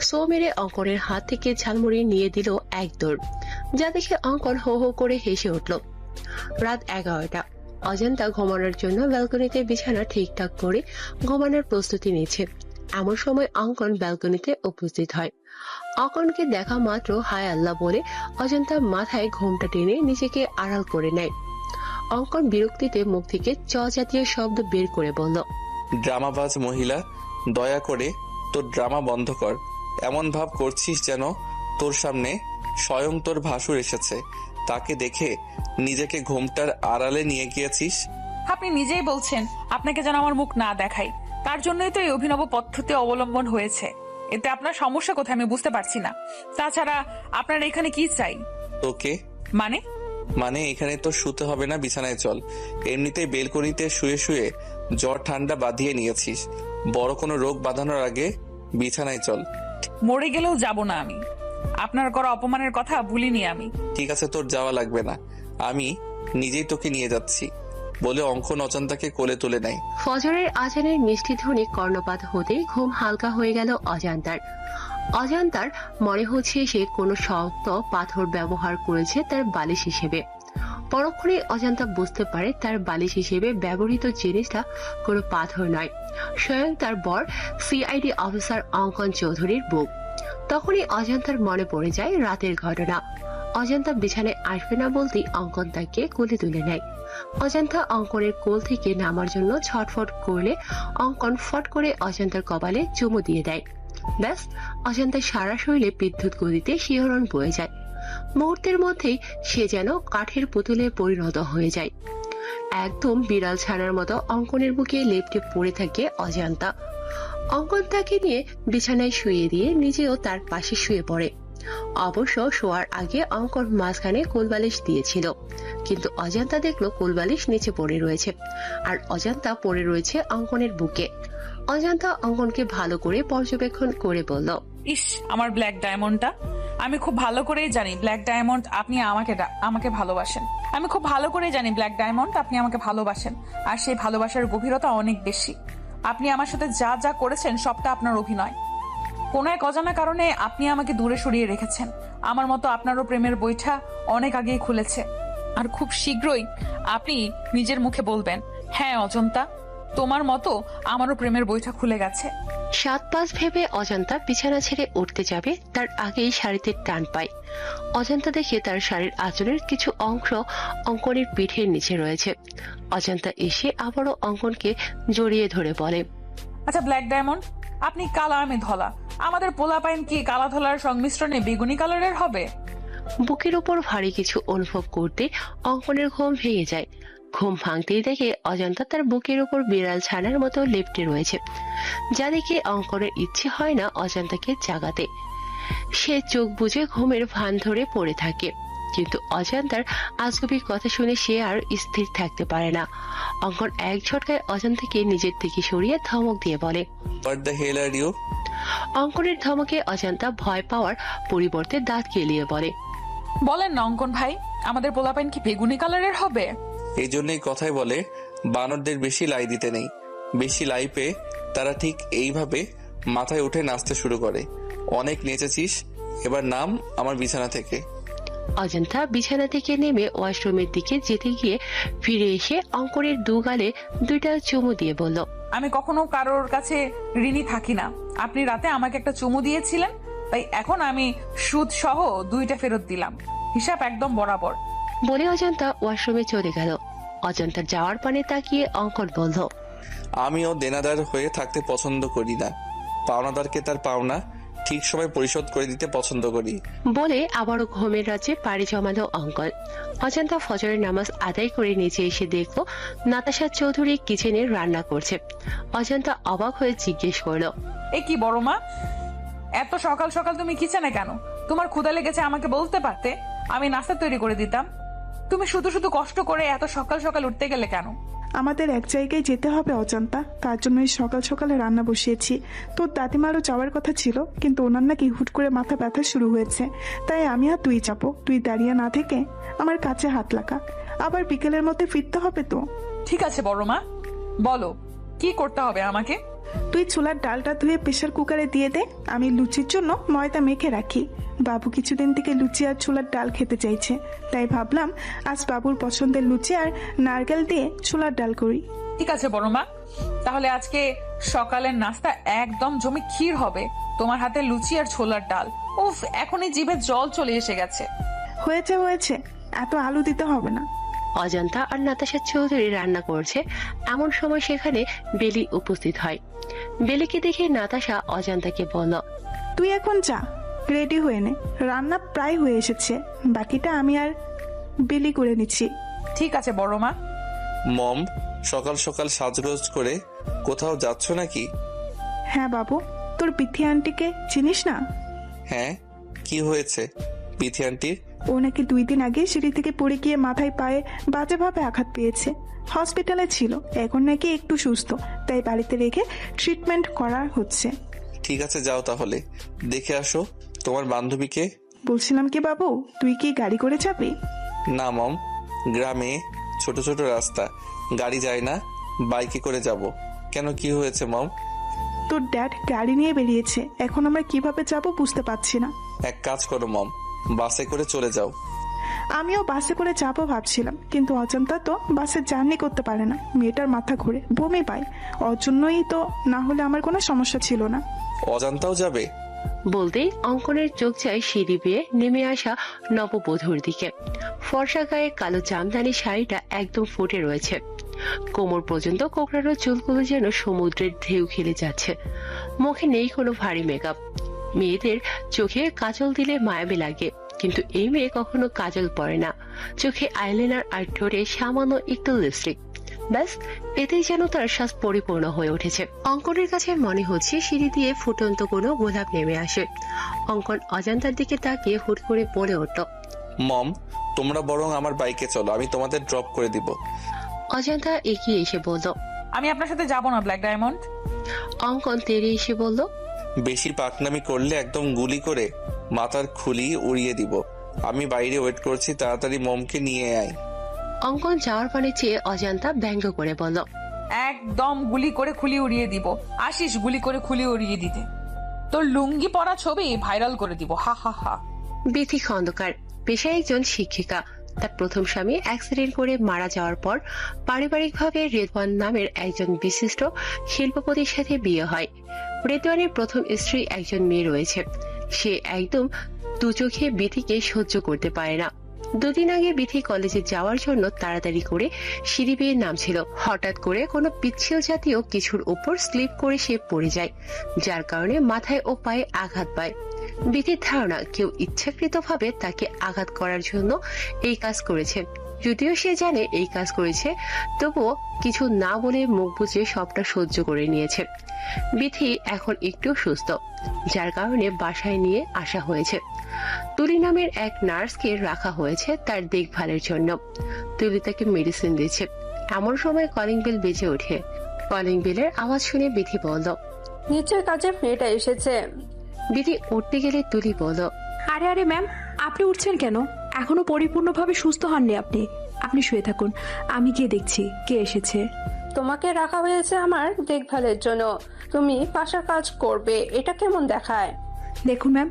সো মেরে অঙ্কনের হাত থেকে ঝালমুড়ি নিয়ে দিল এক দৌড়, যা দেখে অঙ্কন হো হো করে হেসে উঠল। রাত 11টা। অজান্তা ঘুমানোর জন্য ব্যালকনিতে বিছানা ঠিকঠাক করে ঘুমানোর প্রস্তুতি নিচ্ছে। এমন সময় অঙ্কন ব্যালকনিতে উপস্থিত হয়। অঙ্কনকে দেখা মাত্র হায় আল্লাহ বলে অজান্তা মাথায় ঘোমটা টেনে নিজেকে আড়াল করে নেয়। অঙ্কন বিরক্তিতে মুখ থেকে চ জাতীয় শব্দ বের করে বলল, ড্রামাবাজ মহিলা, দয়া করে তোর ড্রামা বন্ধ কর। এমন ভাব করছিস যেন তোর সামনে স্বয়ং তোর ভাসুর এসেছে, তাকে দেখে নিজেকে ঘোমটার আড়ালে নিয়ে গিয়েছিস। আপনি নিজেই বলছেন আপনাকে যেন আমার মুখ না দেখাই, তার জন্যই তো এই অভিনব পদ্ধতি অবলম্বন হয়েছে। এতে আপনার সমস্যা কোথায় আমি বুঝতে পারছি না। তাছাড়া আপনার এখানে কি চাই? তোকে মানে এখানে তো শুতে হবে না, বিছানায় চল। এমনিতেই বেলকনিতে শুয়ে শুয়ে জ্বর ঠান্ডা বাঁধিয়ে নিয়েছিস, বড় কোনো রোগ বাঁধানোর আগে বিছানায় চল। মরে গেলেও যাব না আমি। আপনার করা অপমানের কথা ভুলিনি আমি। ঠিক আছে, তোর যাওয়া লাগবে না, আমি নিজেই তোকে নিয়ে যাচ্ছি বলে অঙ্কন অজান্তাকে কোলে তুলে নেয়। ফজরের আজানের মিষ্টি ধ্বনি কর্ণপাত হতেই ঘুম হালকা হয়ে গেল অজান্তার মনে হচ্ছে সে কোনো শক্ত পাথর ব্যবহার করেছে তার বালিশ হিসেবে। পরক্ষণে অজান্তা বুঝতে পারে তার বালিশ হিসেবে ব্যবহৃত জিনিসটা কোনো পাথর নয়, স্বয়ং তার বর সিআইডি অফিসার অঙ্কন চৌধুরীর বুক। তখনই অজান্তার মনে পড়ে যায় রাতের ঘটনা। অজান্তা বিছানায় আসবে না বলতেই অঙ্কন তাকে কোলে তুলে নেয়। অজান্তা অঙ্কনের কোল থেকে নামার জন্য ছটফট করলে অঙ্কন ফট করে অজান্তার কপালে চুমু দিয়ে দেয়। ব্যাস, অজান্তার সারা শরীরে বিদ্যুৎ গতিতে শিহরণ বয়ে যায়। মুহূর্তের মধ্যেই সে যেন কাঠের পুতুলে পরিণত হয়ে যায়। একদম বিড়াল ছানার মতো অঙ্কনের বুকে লেপ্টে পড়ে থাকে অজান্তা। অঙ্কন তাকে নিয়ে বিছানায় শুয়ে দিয়ে নিজেও তার পাশে শুয়ে পড়ে। অবশ্য শোয়ার আগে অঙ্কন মাঝখানে কোলবালিশ দিয়েছিল, কিন্তু অজান্তা দেখলো কোলবালিশ নিচে পড়ে রয়েছে আর অজান্তা পড়ে রয়েছে অঙ্কনের বুকে। অজান্তা অঙ্কনকে ভালো করে পর্যবেক্ষণ করে বলল, ইস, আমার ব্ল্যাক ডায়মন্ডটা। আমি খুব ভালো করেই জানি ব্ল্যাক ডায়মন্ড আপনি আমাকে ভালোবাসেন। আমি খুব ভালো করেই জানি ব্ল্যাক ডায়মন্ড আপনি আমাকে ভালোবাসেন, আর সেই ভালোবাসার গভীরতা অনেক বেশি। আপনি আমার সাথে যা যা করেছেন সবটা আপনার অভিনয়। কোনো এক অজানা কারণে আপনি আমাকে দূরে সরিয়ে রেখেছেন। আমার মতো আপনারও প্রেমের বইটা অনেক আগেই খুলেছে, আর খুব শীঘ্রই আপনি নিজের মুখে বলবেন, হ্যাঁ অজন্তা, তোমার মতো আমারও প্রেমের বইটা খুলে গেছে। সাত-পাঁচ ভেবে অজান্তা বিছানা ছেড়ে উঠতে যাবে, তার আগেই শাড়িতে টান পায়। অজান্তা দেখে তার শাড়ির আঁচলের কিছু অংশ অঙ্কনের পিঠের নিচে রয়েছে। অজান্তা এসে আবারও অঙ্কনকে জড়িয়ে ধরে বলে, আচ্ছা ব্ল্যাক ডায়মন্ড, আপনি কালা আমি ধলা, আমাদের পোলাপাইন কি কালা ধলার সংমিশ্রণে বেগুনি কালারের হবে? বুকের উপর ভারী কিছু অনুভব করতে অঙ্কনের ঘুম ভেঙে যায়। ঘুম ভাঙতেই দেখে অজান্তা তার বুকের উপর বিড়াল ছানার মতো লেপ্টে রয়েছে, যা দেখে অঙ্কনের ইচ্ছে হয় না অজান্তাকে জাগাতে। সে চোখ বুজে ঘুমের ভান ধরে পড়ে থাকে, কিন্তু অজান্তার আজগুবি কথা শুনে সে আর স্থির থাকতে পারে না। অঙ্কন এক ঝটকায় অজান্তাকে নিজের থেকে সরিয়ে ধমক দিয়ে বলে, what the hell are you? অঙ্কনের ধমকে অজান্তা ভয় পাওয়ার পরিবর্তে দাঁত কেলিয়ে বলে, বলেন না অঙ্কন ভাই, আমাদের পোলাপাইন কি বেগুনি কালারের হবে? এই জন্যই কথাই বলে বানরদের বেশি লাই দিতে নেই। বেশি লাই পেয়ে তারা ঠিক এইভাবে মাথায় উঠে নাচতে শুরু করে। অনেক নেচেছিস, এবার নাম আমার বিছানা থেকে। অজান্তা বিছানা থেকে নেমে ওয়াশরুমের দিকে যেতে গিয়ে ফিরে এসে অঙ্কনের দু গালে দুইটা চুমু দিয়ে বলল, আমি কখনো কারোর কাছে ঋণী থাকি না। আপনি রাতে আমাকে একটা চুমু দিয়েছিলেন, তাই এখন আমি সুদ সহ 2টা ফেরত দিলাম। হিসাব একদম বরাবর। বলে অজান্তা ওয়াশরুমে চলে গেল। অজান্তা যাওয়ার পানে তাকিয়ে অঙ্কন বলল, আমিও দেনাদার হয়ে থাকতে পছন্দ করি না। পাওনাদারকে তার পাওনা ঠিক সময় পরিশোধ করে দিতে পছন্দ করি। বলে আবারও ঘুমের রাজ্যে পাড়ি জমালো অঙ্কন। অজান্তা ফজরের নামাজ আদায় করে নিচে এসে দেখলো নাতাশা চৌধুরী কিচেনে রান্না করছে। অজান্তা অবাক হয়ে জিজ্ঞেস করলো, এ কি বড় মা, এত সকাল সকাল তুমি কিচেনে কেন? তোমার ক্ষুধা লেগেছে আমাকে বলতে পারতে, আমি নাস্তা তৈরি করে দিতাম। তুমি শুধু শুধু কষ্ট করে এত সকাল সকাল উঠতে গেলে কেন? আমাদের এক জায়গায় যেতে হবে অজান্তা, তার জন্যই সকাল সকালে রান্না বসিয়েছি। তোর দাদিমারও যাওয়ার কথা ছিল, কিন্তু ওনার নাকি হুট করে মাথা ব্যথা শুরু হয়েছে, তাই আমি আর তুই যাবো। তুই দাঁড়িয়ে না থেকে আমার কাছে হাত লাগা, আবার বিকেলের মধ্যে ফিরতে হবে তো। ঠিক আছে বড় মা, বলো কি করতে হবে আমাকে? তুই ছোলার ডালটা ধুয়ে প্রেসার কুকারে দিয়ে দে, আমি লুচির জন্য ময়দা মেখে রাখি। বাবু কিছুদিন থেকে লুচি আর ছোলার ডাল খেতে চাইছে, তাই ভাবলাম আজ বাবুর পছন্দের লুচি আর নারকেল দিয়ে ছোলার ডাল করি। ঠিক আছে বড় মা, তাহলে আজকে সকালের নাস্তা একদম জমি ক্ষীর হবে। তোমার হাতে লুচি আর ছোলার ডাল, উফ, এখনই জিভে জল চলে এসে গেছে। হয়েছে হয়েছে, এত আলু দিতে হবে না। অজান্তা আর নাতাশা চৌধুরী রান্না করছে, এমন সময় সেখানে বেলি উপস্থিত হয়। বেলিকে দেখে নাতাশা অজান্তাকে বলল, তুই এখন যা, রেডি হয়ে নে, রান্না প্রায় হয়ে এসেছে, বাকিটা আমি আর বেলি করে নিচ্ছি। ঠিক আছে বড় মা। মম, সকাল সকাল সাজগোজ করে কোথাও যাচ্ছ নাকি? হ্যাঁ বাবু, তোর পিথি আন্টিকে চিনিস না? হ্যাঁ, কি হয়েছে পিথি আন্টির? ও নাকি 2 দিন আগে সিঁড়ি থেকে পড়ে গিয়ে মাথায় পায়ে বাজেভাবে আঘাত পেয়েছে, হসপিটালে ছিল, এখন নাকি একটু সুস্থ, তাই বাড়িতে রেখে ট্রিটমেন্ট করা হচ্ছে। ঠিক আছে, যাও তাহলে, দেখে আসো তোমার বান্ধবীকে। বলছিলাম কি বাবু, তুই কি গাড়ি করে যাবি? না মম, গ্রামে ছোট ছোট রাস্তা, গাড়ি যায় না, বাইকে করে যাব। কেন, কি হয়েছে মম? তোর ড্যাড গাড়ি নিয়ে বেরিয়েছে, এখন আমরা কিভাবে যাব বুঝতে পারছি না। এক কাজ করো মম, বাসে করে চলে যাও। আমিও বাসে করে যাবো ভাবছিলাম, কিন্তু অজান্তা তো বাসে জার্নি করতে পারে না, মেয়েটার মাথা ঘুরে বমি পায়, ওর জন্যই তো, না হলে আমার কোনো সমস্যা ছিল না। অজান্তাও যাবে? বলতেই অঙ্কনের চোখ যায় সিঁড়ি বেয়ে নেমে আসা নববধূর দিকে। ফর্সা গায়ে কালো জামদানি শাড়িটা একদম ফুটে রয়েছে, কোমর পর্যন্ত কোকড়ানো চুলগুলো যেন সমুদ্রের ঢেউ খেলে যাচ্ছে। মুখে নেই কোনো ভারী মেকআপ। মেয়েদের চোখে কাজল দিলে মায়াবী লাগে, কিন্তু এই মেয়ে কখনো কাজল পরে না, চোখে আইলাইনার আর ঠোঁটে সামান্য একটু লিপস্টিক, ব্যাস এতেই যেন তার শ্বাস পরিপূর্ণ হয়ে উঠেছে। অঙ্কনের কাছে মনে হচ্ছে সিঁড়ি দিয়ে ফুটন্ত কোনো গোলাপ নেমে আসে। অঙ্কন অজান্তার দিকে তাকিয়ে হুট করে বলে উঠল, মম, তোমরা বরং আমার বাইকে চলো, আমি তোমাদের ড্রপ করে দিব। অজান্তা এগিয়ে এসে বলল, আমি আপনার সাথে যাব না ব্ল্যাক ডায়মন্ড। অঙ্কন তেড়ে এসে বলল, বেশি পাকনামি করলে একদম গুলি করে মাথার খুলি উড়িয়ে দিব। আমি বাইরে ওয়েট করছি, তাড়াতাড়ি মমকে নিয়ে আয়। অঙ্কন যাওয়ার পানে চেয়ে অজান্তা ব্যঙ্গ করে বলল, একদম গুলি করে খুলি উড়িয়ে দিব। আসিস গুলি করে খুলি উড়িয়ে দিতে, তোর লুঙ্গি পরা ছবি ভাইরাল করে দিব, হা হা হা। বিথি খন্দকার, পেশায় একজন শিক্ষিকা। তার প্রথম স্বামী অ্যাক্সিডেন্ট করে মারা যাওয়ার পর পারিবারিকভাবে রেদওয়ান নামের একজন বিশিষ্ট শিল্পপতির সাথে বিয়ে হয়। রেতুয়ানের প্রথম স্ত্রী একজন মেয়ে রয়েছে। সে একদম দু চোখে বিথিকে সহ্য করতে পারে না। দুদিন আগে বিথি কলেজে যাওয়ার জন্য তাড়াতাড়ি করে সিঁড়ি বেয়ে নামছিল। হঠাৎ করে কোনো পিচ্ছিল জাতীয় কিছুর উপর স্লিপ করে সে পড়ে যায়, যার কারণে মাথায় ও পায়ে আঘাত পায়। বিথির ধারণা কেউ ইচ্ছাকৃতভাবে তাকে আঘাত করার জন্য এই কাজ করেছে। যদিও সে জানে এই কাজ করেছে, তবুও কিছু না বলে মুখ বুজে সবটা সহ্য করে নিয়েছে। বিথি এখন একটু সুস্থ, যার কারণে বাসায় নিয়ে আসা হয়েছে। তুলি নামের এক নার্সকে রাখা হয়েছে তার দেখভালের জন্য। তুলি তাকে মেডিসিন দিচ্ছে। এমন সময় কলিং বেল বেজে ওঠে। কলিং বেলের আওয়াজ শুনে বিথি বলল, নিচের কাজে মেয়েটা এসেছে। বিথি উঠতে গেলে তুলি বলল, আরে আরে ম্যাম, আপনি উঠছেন কেন? এখনো পরিপূর্ণভাবে সুস্থ হননি আপনি। আপনি শুয়ে থাকুন, আমি গিয়ে দেখছি কে এসেছে। তোমাকে রাখা হয়েছে আমার দেখভালের জন্য, তুমি বাসার কাজ করবে, এটা কেমন দেখায়? দেখুন ম্যাম,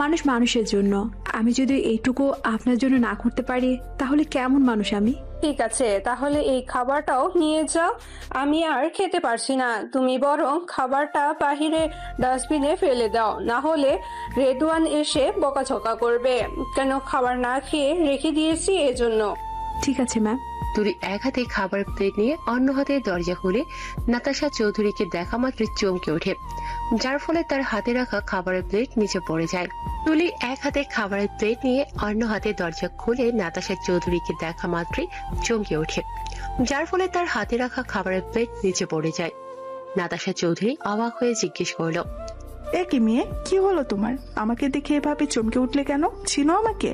মানুষ মানুষের জন্য। আমি যদি এইটুকু আপনার জন্য না করতে পারি তাহলে কেমন মানুষ আমি? ঠিক আছে, তাহলে এই খাবারটাও নিয়ে যাও, আমি আর খেতে পারছি না। তুমি বরং খাবারটা বাহিরে ডাস্টবিনে ফেলে দাও, না হলে রেদওয়ান এসে বকাঝকা করবে। কেন খাবার না খেয়ে রেখে দিয়েছি এজন্য। ঠিক আছে ম্যাম। তুলি এক হাতে খাবার প্লেট নিয়ে অন্য হাতে দরজা খুলে নাতাশা চৌধুরীকে দেখা মাত্র চমকে ওঠে, যার ফলে তার হাতে রাখা খাবারের প্লেট নিচে পড়ে যায়। তুলি এক হাতে খাবারের প্লেট নিয়ে অন্য হাতে দরজা খুলে নাতাশা চৌধুরীকে দেখা মাত্রই চমকে ওঠে, যার ফলে তার হাতে রাখা খাবারের প্লেট নিচে পড়ে যায়। নাতাশা চৌধুরী অবাক হয়ে জিজ্ঞেস করলো, এ কি মেয়ে, কি হলো তোমার? আমাকে দেখে এভাবে চমকে উঠলে কেন? চিনো আমাকে?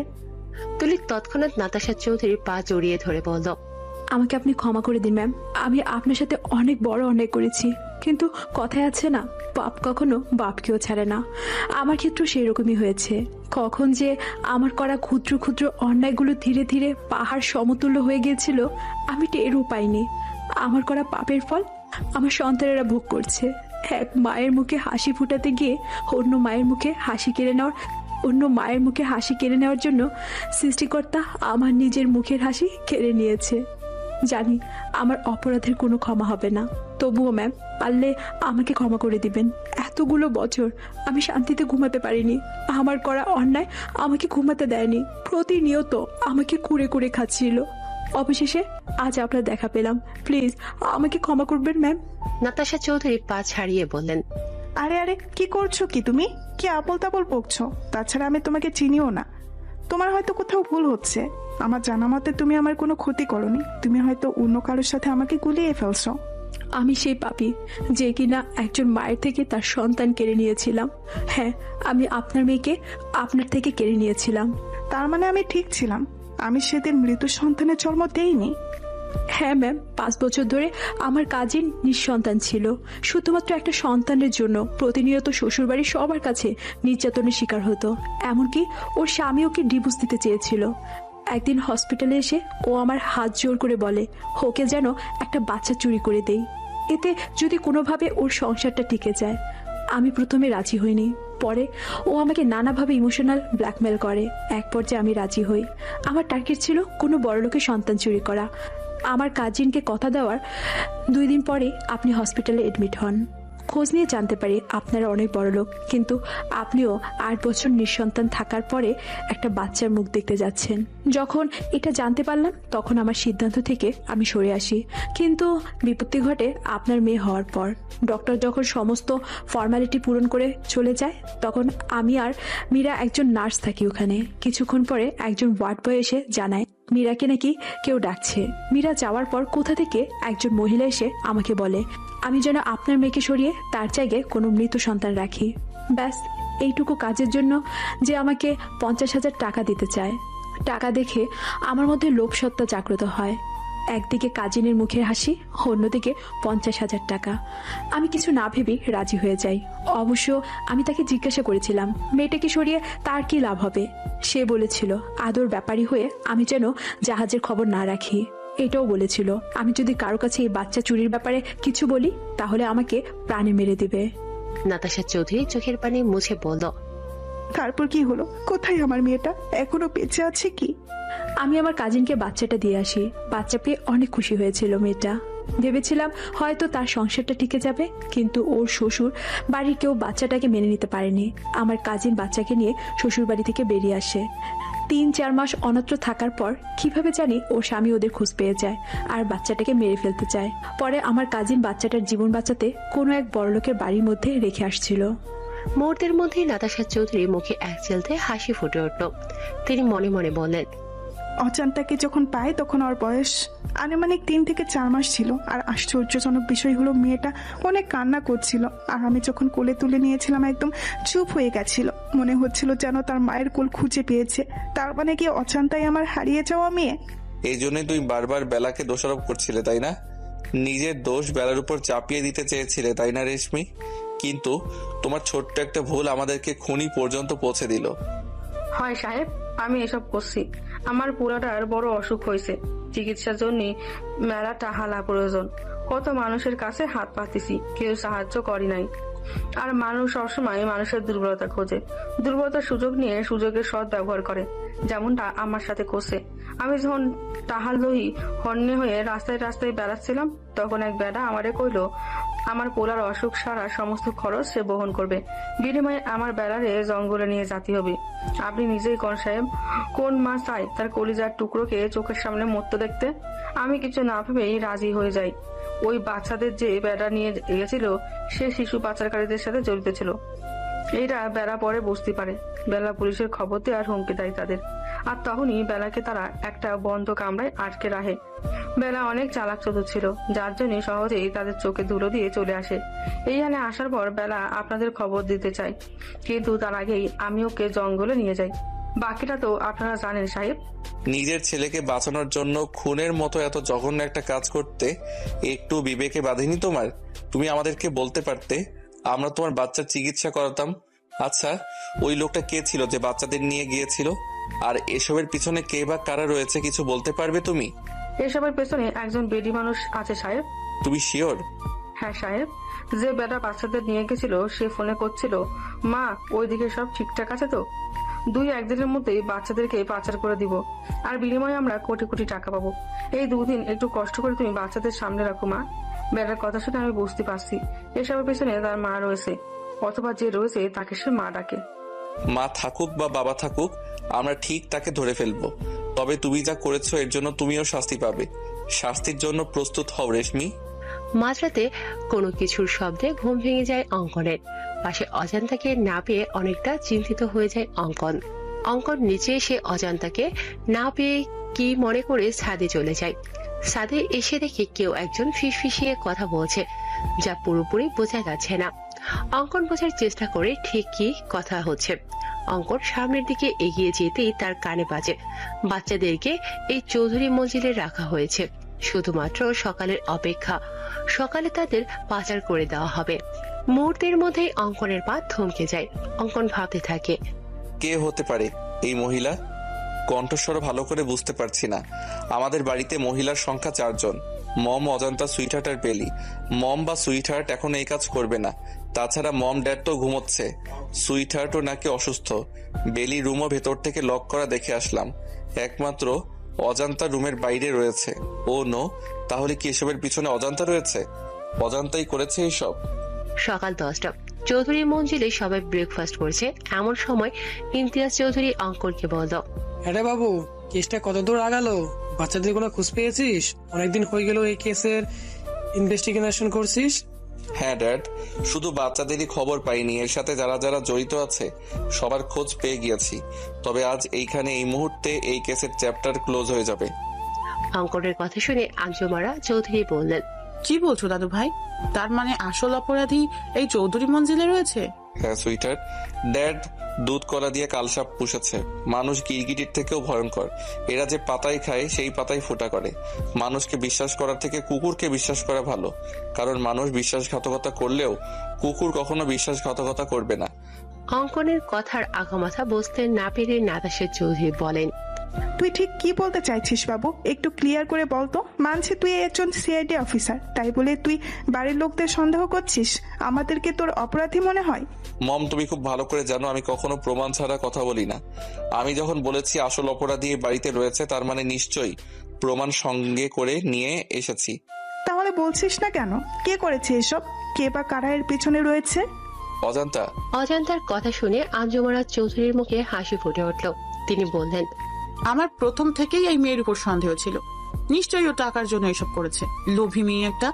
তুলি তৎক্ষণাৎ নাতাশা চৌধুরীর পা জড়িয়ে ধরে বলল, আমাকে আপনি ক্ষমা করে দিন ম্যাম। আমি আপনার সাথে অনেক বড় অন্যায় করেছি, কিন্তু কথায় আছে না, পাপ কখনো বাপকেও ছাড়ে না। আমার ক্ষেত্রেও সেই রকমই হয়েছে। কখন যে আমার করা ক্ষুদ্র ক্ষুদ্র অন্যায়গুলো ধীরে ধীরে পাহাড় সমতুল্য হয়ে গিয়েছিল আমি টেরও পাইনি। আমার করা পাপের ফল আমার সন্তানেরা ভোগ করছে। এক মায়ের মুখে হাসি ফুটাতে গিয়ে অন্য মায়ের মুখে হাসি কেড়ে নেওয়ার জন্য সৃষ্টিকর্তা আমার নিজের মুখের হাসি কেড়ে নিয়েছে। জানি আমার অপরাধের কোনো ক্ষমা হবে না, তবুও ম্যাম পারলে আমাকে ক্ষমা করে দিবেন। এতগুলো বছর আমি শান্তিতে ঘুমাতে পারিনি। আমার করা অন্যায় আমাকে ঘুমাতে দেয়নি, প্রতিনিয়ত আমাকে কুড়ে কুড়ে খাচ্ছিল। অবশেষে আজ আপনার দেখা পেলাম, প্লিজ আমাকে ক্ষমা করবেন ম্যাম। নাতাশা চৌধুরী পা ছাড়িয়ে বললেন, আরে আরে, কি করছো কি তুমি? কি আবল তাবল বকছো? তাছাড়া আমি তোমাকে চিনিও না। তোমার হয়তো কোথাও ভুল হচ্ছে। আমার জানা মতে তুমি আমার কোনো ক্ষতি করনি। তুমি হয়তো অন্য কারোর সাথে আমাকে গুলিয়ে ফেলছো। আমি সেই পাপী যে কিনা একজন মায়ের থেকে তার সন্তান কেড়ে নিয়েছিলাম। হ্যাঁ, আমি আপনার মেয়েকে আপনার থেকে কেড়ে নিয়েছিলাম। তার মানে আমি ঠিক ছিলাম? আমি সেদিন মৃত সন্তানের জন্ম দেইনি? হ্যাঁ ম্যাম, 5 বছর ধরে আমার কাজিন নিঃসন্তান ছিল। শুধুমাত্র একটা সন্তানের জন্য প্রতিনিয়ত শ্বশুরবাড়ির সবার কাছে নির্যাতনের শিকার হতো। এমনকি ওর স্বামী ওকে ডিভোর্স দিতে চেয়েছিল। একদিন হসপিটালে এসে ও আমার হাত জোর করে বলে ওকে যেন একটা বাচ্চা চুরি করে দেই, এতে যদি কোনোভাবে ওর সংসারটা টিকে যায়। আমি প্রথমে রাজি হইনি, পরে ও আমাকে নানাভাবে ইমোশনাল ব্ল্যাকমেল করে। এক পর্যায়ে আমি রাজি হই। আমার টার্গেট ছিল কোনো বড়লোকের সন্তান চুরি করা। আমার কাজিনকে কথা দেওয়ার 2 দিন পরে আপনি হসপিটালে এডমিট হন। খোঁজ নিয়ে জানতে পারি আপনারা অনেক বড় লোক, কিন্তু আপনিও 8 বছর নিঃসন্তান থাকার পরে একটা বাচ্চার মুখ দেখতে যাচ্ছেন। যখন এটা জানতে পারলাম তখন আমার সিদ্ধান্ত থেকে আমি সরে আসি। কিন্তু বিপত্তি ঘটে আপনার মেয়ে হওয়ার পর। ডক্টর যখন সমস্ত ফর্মালিটি পূরণ করে চলে যায়, তখন আমি আর মীরা একজন নার্স থাকি ওখানে। কিছুক্ষণ পরে একজন ওয়ার্ড বয় এসে জানায় মীরাকে নাকি কেউ ডাকছে। মীরা যাওয়ার পর কোথা থেকে একজন মহিলা এসে আমাকে বলে আমি যেন আপনার মেয়েকে সরিয়ে তার জায়গায় কোনো মৃত সন্তান রাখি। ব্যাস এইটুকু কাজের জন্য যে আমাকে 50,000 টাকা দিতে চায়। টাকা দেখে আমার মধ্যে লোভ সত্তা জাগ্রত হয়। একদিকে কাজিনের মুখের হাসি, অন্যদিকে 50,000 টাকা। আমি কিছু না ভেবে রাজি হয়ে যাই। অবশ্য আমি তাকে জিজ্ঞাসা করেছিলাম মেয়েটাকে সরিয়ে তার কি লাভ হবে। সে বলেছিল আদর ব্যাপারী হয়ে আমি যেন জাহাজের খবর না রাখি। এটাও বলেছিল আমি যদি কারো কাছে এই বাচ্চা চুরির ব্যাপারে কিছু বলি তাহলে আমাকে প্রাণে মেরে দিবে। নাতাশা চৌধুরী চোখের পানি মুছে বলল, তারপর কি হলো? কোথায় আমার মেয়েটা? এখনো বেঁচে আছে কি? আমি আমার কাজিনকে বাচ্চাটা দিয়ে আসি। বাচ্চা পেয়ে অনেক খুশি হয়েছিল মেয়েটা। ভেবেছিলাম হয়তো তার সংসারটা টিকে যাবে, কিন্তু ওর শ্বশুর বাড়ির কেউ বাচ্চাটাকে মেনে নিতে পারেনি। আমার কাজিন বাচ্চাকে নিয়ে শ্বশুর বাড়ি থেকে বেরিয়ে আসে। 3-4 মাস অন্যত্র থাকার পর কিভাবে জানি ওর স্বামী ওদের খোঁজ পেয়ে যায় আর বাচ্চাটাকে মেরে ফেলতে চায়। পরে আমার কাজিন বাচ্চাটার জীবন বাঁচাতে কোনো এক বড়লোকের বাড়ির মধ্যে রেখে আসছিল। মুহূর্তের মধ্যেই নাতাশা চৌধুরী মুখে এক চেলতে হাসি ফুটে উঠল। তিনি মনে মনে বললেন, অজান্তাকে যখন পায় তখন ওর বয়স আনুমানিক 3 থেকে 4 মাস ছিল। আর আশ্চর্যজনক বিষয় হলো মেয়েটা অনেক কান্না করছিল। আর আমি যখন কোলে তুলে নিয়েছিলাম একদম চুপ হয়ে গেছিল, মনে হচ্ছিল যেন তার মায়ের কোল খুঁজে পেয়েছে। তার মানে কি অজান্তাই আমার হারিয়ে যাওয়া মেয়ে? এই জন্যই তুই বারবার বেলাকে দোষারোপ করছিলে, তাই না? নিজের দোষ বেলার উপর চাপিয়ে দিতে চেয়েছিলে, তাই না রেশমি? কিন্তু তোমার ছোট্ট একটা ভুল আমাদেরকে খুনি পর্যন্ত পৌঁছে দিল। হয় সাহেব, আমি এসব করছি। আমার পুরাটার বড় অসুখ হয়েছে, চিকিৎসার জন্য মেলা টাহালা প্রয়োজন। কত মানুষের কাছে হাত পাতিছি, কেউ সাহায্য করি নাই। আর মানুষ সবসময় মানুষের দুর্বলতা খোঁজে, দুর্বলতার সুযোগ নিয়ে সুযোগের সৎ ব্যবহার করে, যেমনটা আমার সাথে করছে। আমি যখন টাহাল দহি হন্যে হয়ে রাস্তায় রাস্তায় বেড়াচ্ছিলাম, তখন এক বেড়া আমারে কইলো আমার পোলার অসুখ সারা সমস্ত খরচ সে বহন করবে, বিনিময়ে আমার বেড়ারে জঙ্গলে নিয়ে যেতে হবে। আপনি নিজেই কোন সাহেব, কোন মা চাই তার কলিজার টুকরোকে চোখের সামনে মরতে দেখতে? আমি কিছু না ভেবেই রাজি হয়ে যাই। ওই বাচ্চাদের যে বেড়া নিয়ে গেছিল সে শিশু পাচারকারীদের সাথে জড়িত ছিল। এইটা বেড়া পরে বুঝতে পারে। বেলা পুলিশের খবর দিয়ে আর হুমকি দেয় তাদের। আর তখনই বেলাকে তারা একটা বন্ধ কামরায় আটকে রাখে। বেলা অনেক চালাক চতুর ছিল, যার জন্য সহজেই তাদের চোখে ধুলো দিয়ে চলে আসে। এইখানে আসার পর বেলা আপনাদের খবর দিতে চায়, কিন্তু তার আগেই আমি ওকে জঙ্গলে নিয়ে যাই। বাকিটা তো আপনারা জানেন সাহেব। নিজের ছেলেকে বাঁচানোর জন্য খুনের মতো এত জঘন্য একটা কাজ করতে একটু বিবেকে বাঁধেনি তোমার? তুমি আমাদেরকে বলতে পারতে, আমরা তোমার বাচ্চার চিকিৎসা করাতাম। আচ্ছা, ওই লোকটা কে ছিল যে বাচ্চাদের নিয়ে গিয়েছিল? আর এসবের পিছনে কে বা কারা রয়েছে কিছু বলতে পারবে তুমি? এসবের পেছনে একজন বেডি মানুষ আছে সাহেব। তুমি শিওর? হ্যাঁ সাহেব, যে বেটা বাচ্চাদের নিয়ে গেছিল সে ফোনে করছিল, মা ওইদিকে সব ঠিকঠাক আছে তো? 2-1 দিনের মধ্যেই বাচ্চাদেরকে পাচার করে দিব, আর বিনিময়ে আমরা কোটি কোটি টাকা পাবো। এই 2 দিন একটু কষ্ট করে তুমি বাচ্চাদের সামনে রাখো মা। বেটার কথা শুনে আমি বুঝতে পারছি এসবের পেছনে তার মা রয়েছে, অথবা যে রয়েছে তাকে সে মা ডাকে। মা থাকুক বা বাবা থাকুক, আমরা ঠিক তাকে ধরে ফেলবো। তবে তুমি যা করেছো এর জন্য তুমিও শাস্তি পাবে। শাস্তির জন্য প্রস্তুত হও রেশমি। মাঝরাতে কোনো কিছুর শব্দে ঘুম ভেঙে যায় অঙ্কনের। পাশে অজান্তাকে না পেয়ে অনেকটা চিন্তিত হয়ে যায় অঙ্কন। অঙ্কন নিচে এসে অজান্তাকে না পেয়ে কি মনে করে ছাদে চলে যায়। ছাদে এসে দেখে কেউ একজন ফিসফিসিয়ে কথা বলছে, যা পুরোপুরি বোঝা যাচ্ছে না। অঙ্কন বোঝার চেষ্টা করে ঠিক কি কথা হচ্ছে। অঙ্কন সামনের দিকে এগিয়ে যেতেই তার কানে বাজে, বাচ্চাদেরকে এই চৌধুরী মঞ্জিলে রাখা হয়েছে, শুধুমাত্র সকালের অপেক্ষা। সকালে তাদের পাচার করে দেওয়া হবে। মুহূর্তের মধ্যেই অঙ্কনের পা থমকে যায়। অঙ্কন ভাবতে থাকে, কে হতে পারে এই মহিলা? কণ্ঠস্বর ভালো করে বুঝতে পারছি না। আমাদের বাড়িতে মহিলার সংখ্যা 4 জন, মম, অজান্তা, সুইটহার্ট আর বেলি। মম বা সুইটহার্ট এখন এই কাজ করবে না। তাছাড়া মম ড্যাড তো ঘুমোচ্ছে, সুইটহার্টও নাকি অসুস্থ। বেলি রুমও ভেতর থেকে লক করা দেখে আসলাম। একমাত্র অজান্তা রুমের বাইরে রয়েছে। ও নো, তাহলে কি এসবের পিছনে অজান্তা রয়েছে? অজান্তাই করেছে এইসব। সকাল 10টা। চৌধুরী মঞ্জিলে সবাই ব্রেকফাস্ট করছে। এমন সময় ইমতিয়াজ চৌধুরী অঙ্কনকে বলল, আরে বাবু, কেসটা কত দূর আগালো? বাচ্চাদের কোনো খোঁজ পেয়েছিস? অনেকদিন হয়ে গেল এই কেসের ইনভেস্টিগেশন করছিস। হ্যাঁ ড্যাড, শুধু বাচ্চাদেরই খবর পাইনি, এর সাথে যারা যারা জড়িত আছে সবার খোঁজ পেয়ে গিয়েছি। তবে আজ এইখানে এই মুহূর্তে এই কেসের চ্যাপ্টার ক্লোজ হয়ে যাবে। অঙ্কনের কথা শুনে আঞ্জুমারা চৌধুরী বললেন, কি বলছো দাদু ভাই? তার মানে আসল অপরাধী এই চৌধুরী মঞ্জিলে রয়েছে? হ্যাঁ সুইটার, ড্যাড দুধ কলা দিয়ে কালসাপ পুষেছে। মানুষ গিরগিটির থেকেও ভয়ঙ্কর। এরা যে পাতায় খায় সেই পাতায় ফোঁটা করে। মানুষকে বিশ্বাস করার থেকে কুকুরকে বিশ্বাস করা ভালো, কারণ মানুষ বিশ্বাসঘাতকতা করলেও কুকুর কখনো বিশ্বাসঘাতকতা করবে না। অঙ্কনের কথার আগামাথা বুঝতে না পেরে নাতাশা চৌধুরী বলেন, তুই ঠিক কি বলতে চাইছিস বাবু? একটু ক্লিয়ার করে বলতো। মানছি তুই একজন সিআইডি অফিসার, তাই বলে তুই বাড়ির লোকদের সন্দেহ করছিস? আমাদেরকে তোর অপরাধী মনে হয়? মম, তুমি খুব ভালো করে জানো আমি কখনো প্রমাণ ছাড়া কথা বলি না। আমি যখন বলেছি আসল অপরাধী বাড়িতে রয়েছে, তার মানে নিশ্চয়ই প্রমাণ সঙ্গে করে নিয়ে এসেছি। তাহলে বলছিস না কেন? কে করেছে এসব? কে বা কারা এর পেছনে রয়েছে? অজান্তা। অজান্তার কথা শুনে আঞ্জুমারা চৌধুরীর মুখে হাসি ফুটে উঠল। তিনি বললেন, আমার প্রথম থেকেই এই মেয়ের উপর সন্দেহ ছিল। নিশ্চয়ই ও টাকার জন্য এসব করেছে, লোভী মেয়ে একটা।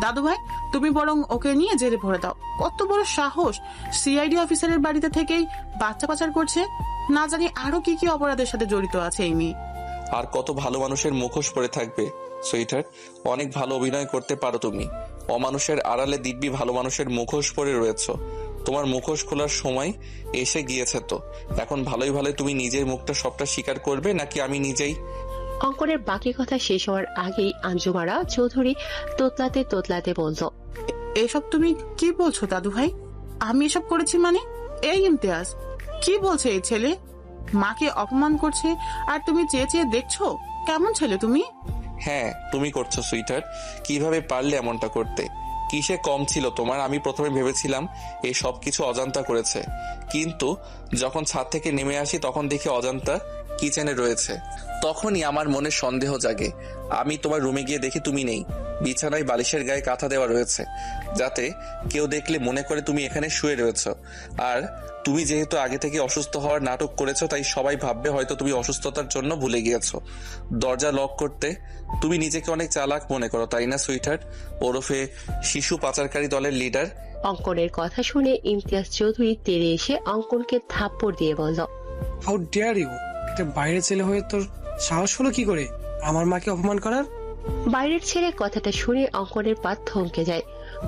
দাদু ভাই, তুমি বরং ওকে নিয়ে জেলে ভরে দাও। কত বড় সাহস, সিআইডি অফিসারের বাড়িতে থেকেই বাচ্চা পাচার করছে। না জানি আরো কি কি অপরাধের সাথে জড়িত আছে এই মেয়ে। আর কত ভালো মানুষের মুখোশ পরে থাকবে সুইটার। অনেক ভালো অভিনয় করতে পারো তুমি। অমানুষের আড়ালে দিব্যি ভালো মানুষের মুখোশ পরে রয়েছো। তোমার মুখোশ খোলার সময় এসে গিয়েছে তো। এখন ভালোই ভালোই তুমি নিজের মুখটা সবটা স্বীকার করবে, নাকি আমি নিজেই? অঙ্কনের বাকি কথা শেষ হওয়ার আগেই আঞ্জুমারা চৌধুরী তোতলাতে তোতলাতে বলল, এসব তুমি কি বলছো দাদু ভাই? আমি এসব করেছি মানে? এই ইমতিয়াজ, কি বলছে এই ছেলে? মাকে অপমান করছে আর তুমি চেয়ে চেয়ে দেখছো? কেমন ছেলে তুমি? হ্যাঁ, তুমি করছো সুইটার। কিভাবে পারলে এমনটা করতে? কিসে কম ছিল তোমার? আমি প্রথমে ভেবেছিলাম এই সব কিছু অজান্তা করেছে, কিন্তু যখন ছাদ থেকে নেমে আসি তখন দেখি অজান্তা কিচেনে রয়েছে। তখনই আমার মনে সন্দেহ জাগে। আমি তোমার রুমে গিয়ে দেখি তুমি নেই। বিছানায় বালিশের গায়ে কাঁথা দেওয়া রয়েছে, যাতে কেউ দেখলে মনে করে তুমি এখানে শুয়ে রয়েছো। আর তুমি যেহেতু আগে থেকে অসুস্থ হওয়ার নাটক করেছো, তাই সবাই ভাববে হয়তো তুমি অসুস্থতার জন্য ভুলে গিয়েছো দরজা লক করতে। তুমি নিজেকে অনেক চালাক মনে করো, তাই না সুইটার? ওরফে শিশু পাচারকারী দলের লিডার। অঙ্কনের কথা শুনে ইমতিয়াজ চৌধুরী তেড়ে এসে অঙ্কনকে থাপ্পড় দিয়ে বলল, হাউ ডেয়ার ইউ! একটা বাইরের ছেলে হয়ে তোর সাহস হলো কি করে আমার মাকে অপমান করার? বাইরের ছেলে কথাটা শুনে অঙ্কনের পা থমকে যায়।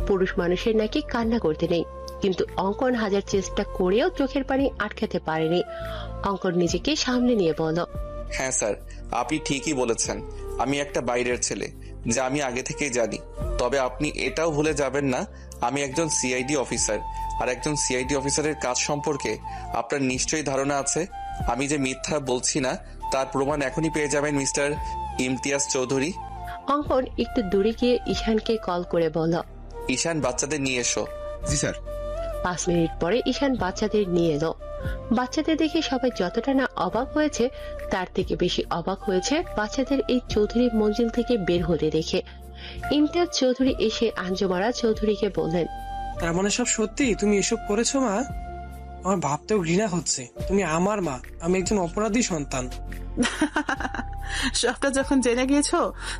পুরুষ মানুষের নাকি কান্না করতে নেই, কিন্তু অঙ্কন হাজার চেষ্টা করেও চোখের পানি আটকাতে পারেনি। অঙ্কন নিজেকে সামনে নিয়ে বলল, হ্যাঁ স্যার, আপনি ঠিকই বলেছেন। আমি একটা বাইরের ছেলে, যা আমি আগে থেকেই জানি। তবে আপনি এটাও ভুলে যাবেন না, আমি একজন সিআইডি অফিসার। আর একজন সিআইডি অফিসারের কাজ সম্পর্কে আপনার নিশ্চয়ই ধারণা আছে। আমি যে মিথ্যা বলছি না তার প্রমাণ এখনই পেয়ে যাবেন মিস্টার ইমতিয়াজ চৌধুরী। অঙ্কন একটু দূরে গিয়ে ঈশানকে কল করে বলল, ঈশান, বাচ্চাদের নিয়ে এসো। জি স্যার। 5 মিনিট পরে ঈশান বাচ্চাদের নিয়ে এলো। বাচ্চাদের দেখে সবাই যতটা না অবাক হয়েছে, তার থেকে বেশি অবাক হয়েছে বাচ্চাদের এই চৌধুরী মঞ্জিল থেকে বের হতে দেখে। ইমতিয়াজ চৌধুরী এসে আঞ্জুমারা চৌধুরীকে বললেন, তার মানে সব সত্যি? তুমি এসব করেছো মা? আমার ভাবতেও ঘৃণা হচ্ছে। তুমি আমার মা, আমি একজন অপরাধী সন্তান। সবটা যখন জেনে গিয়েছো,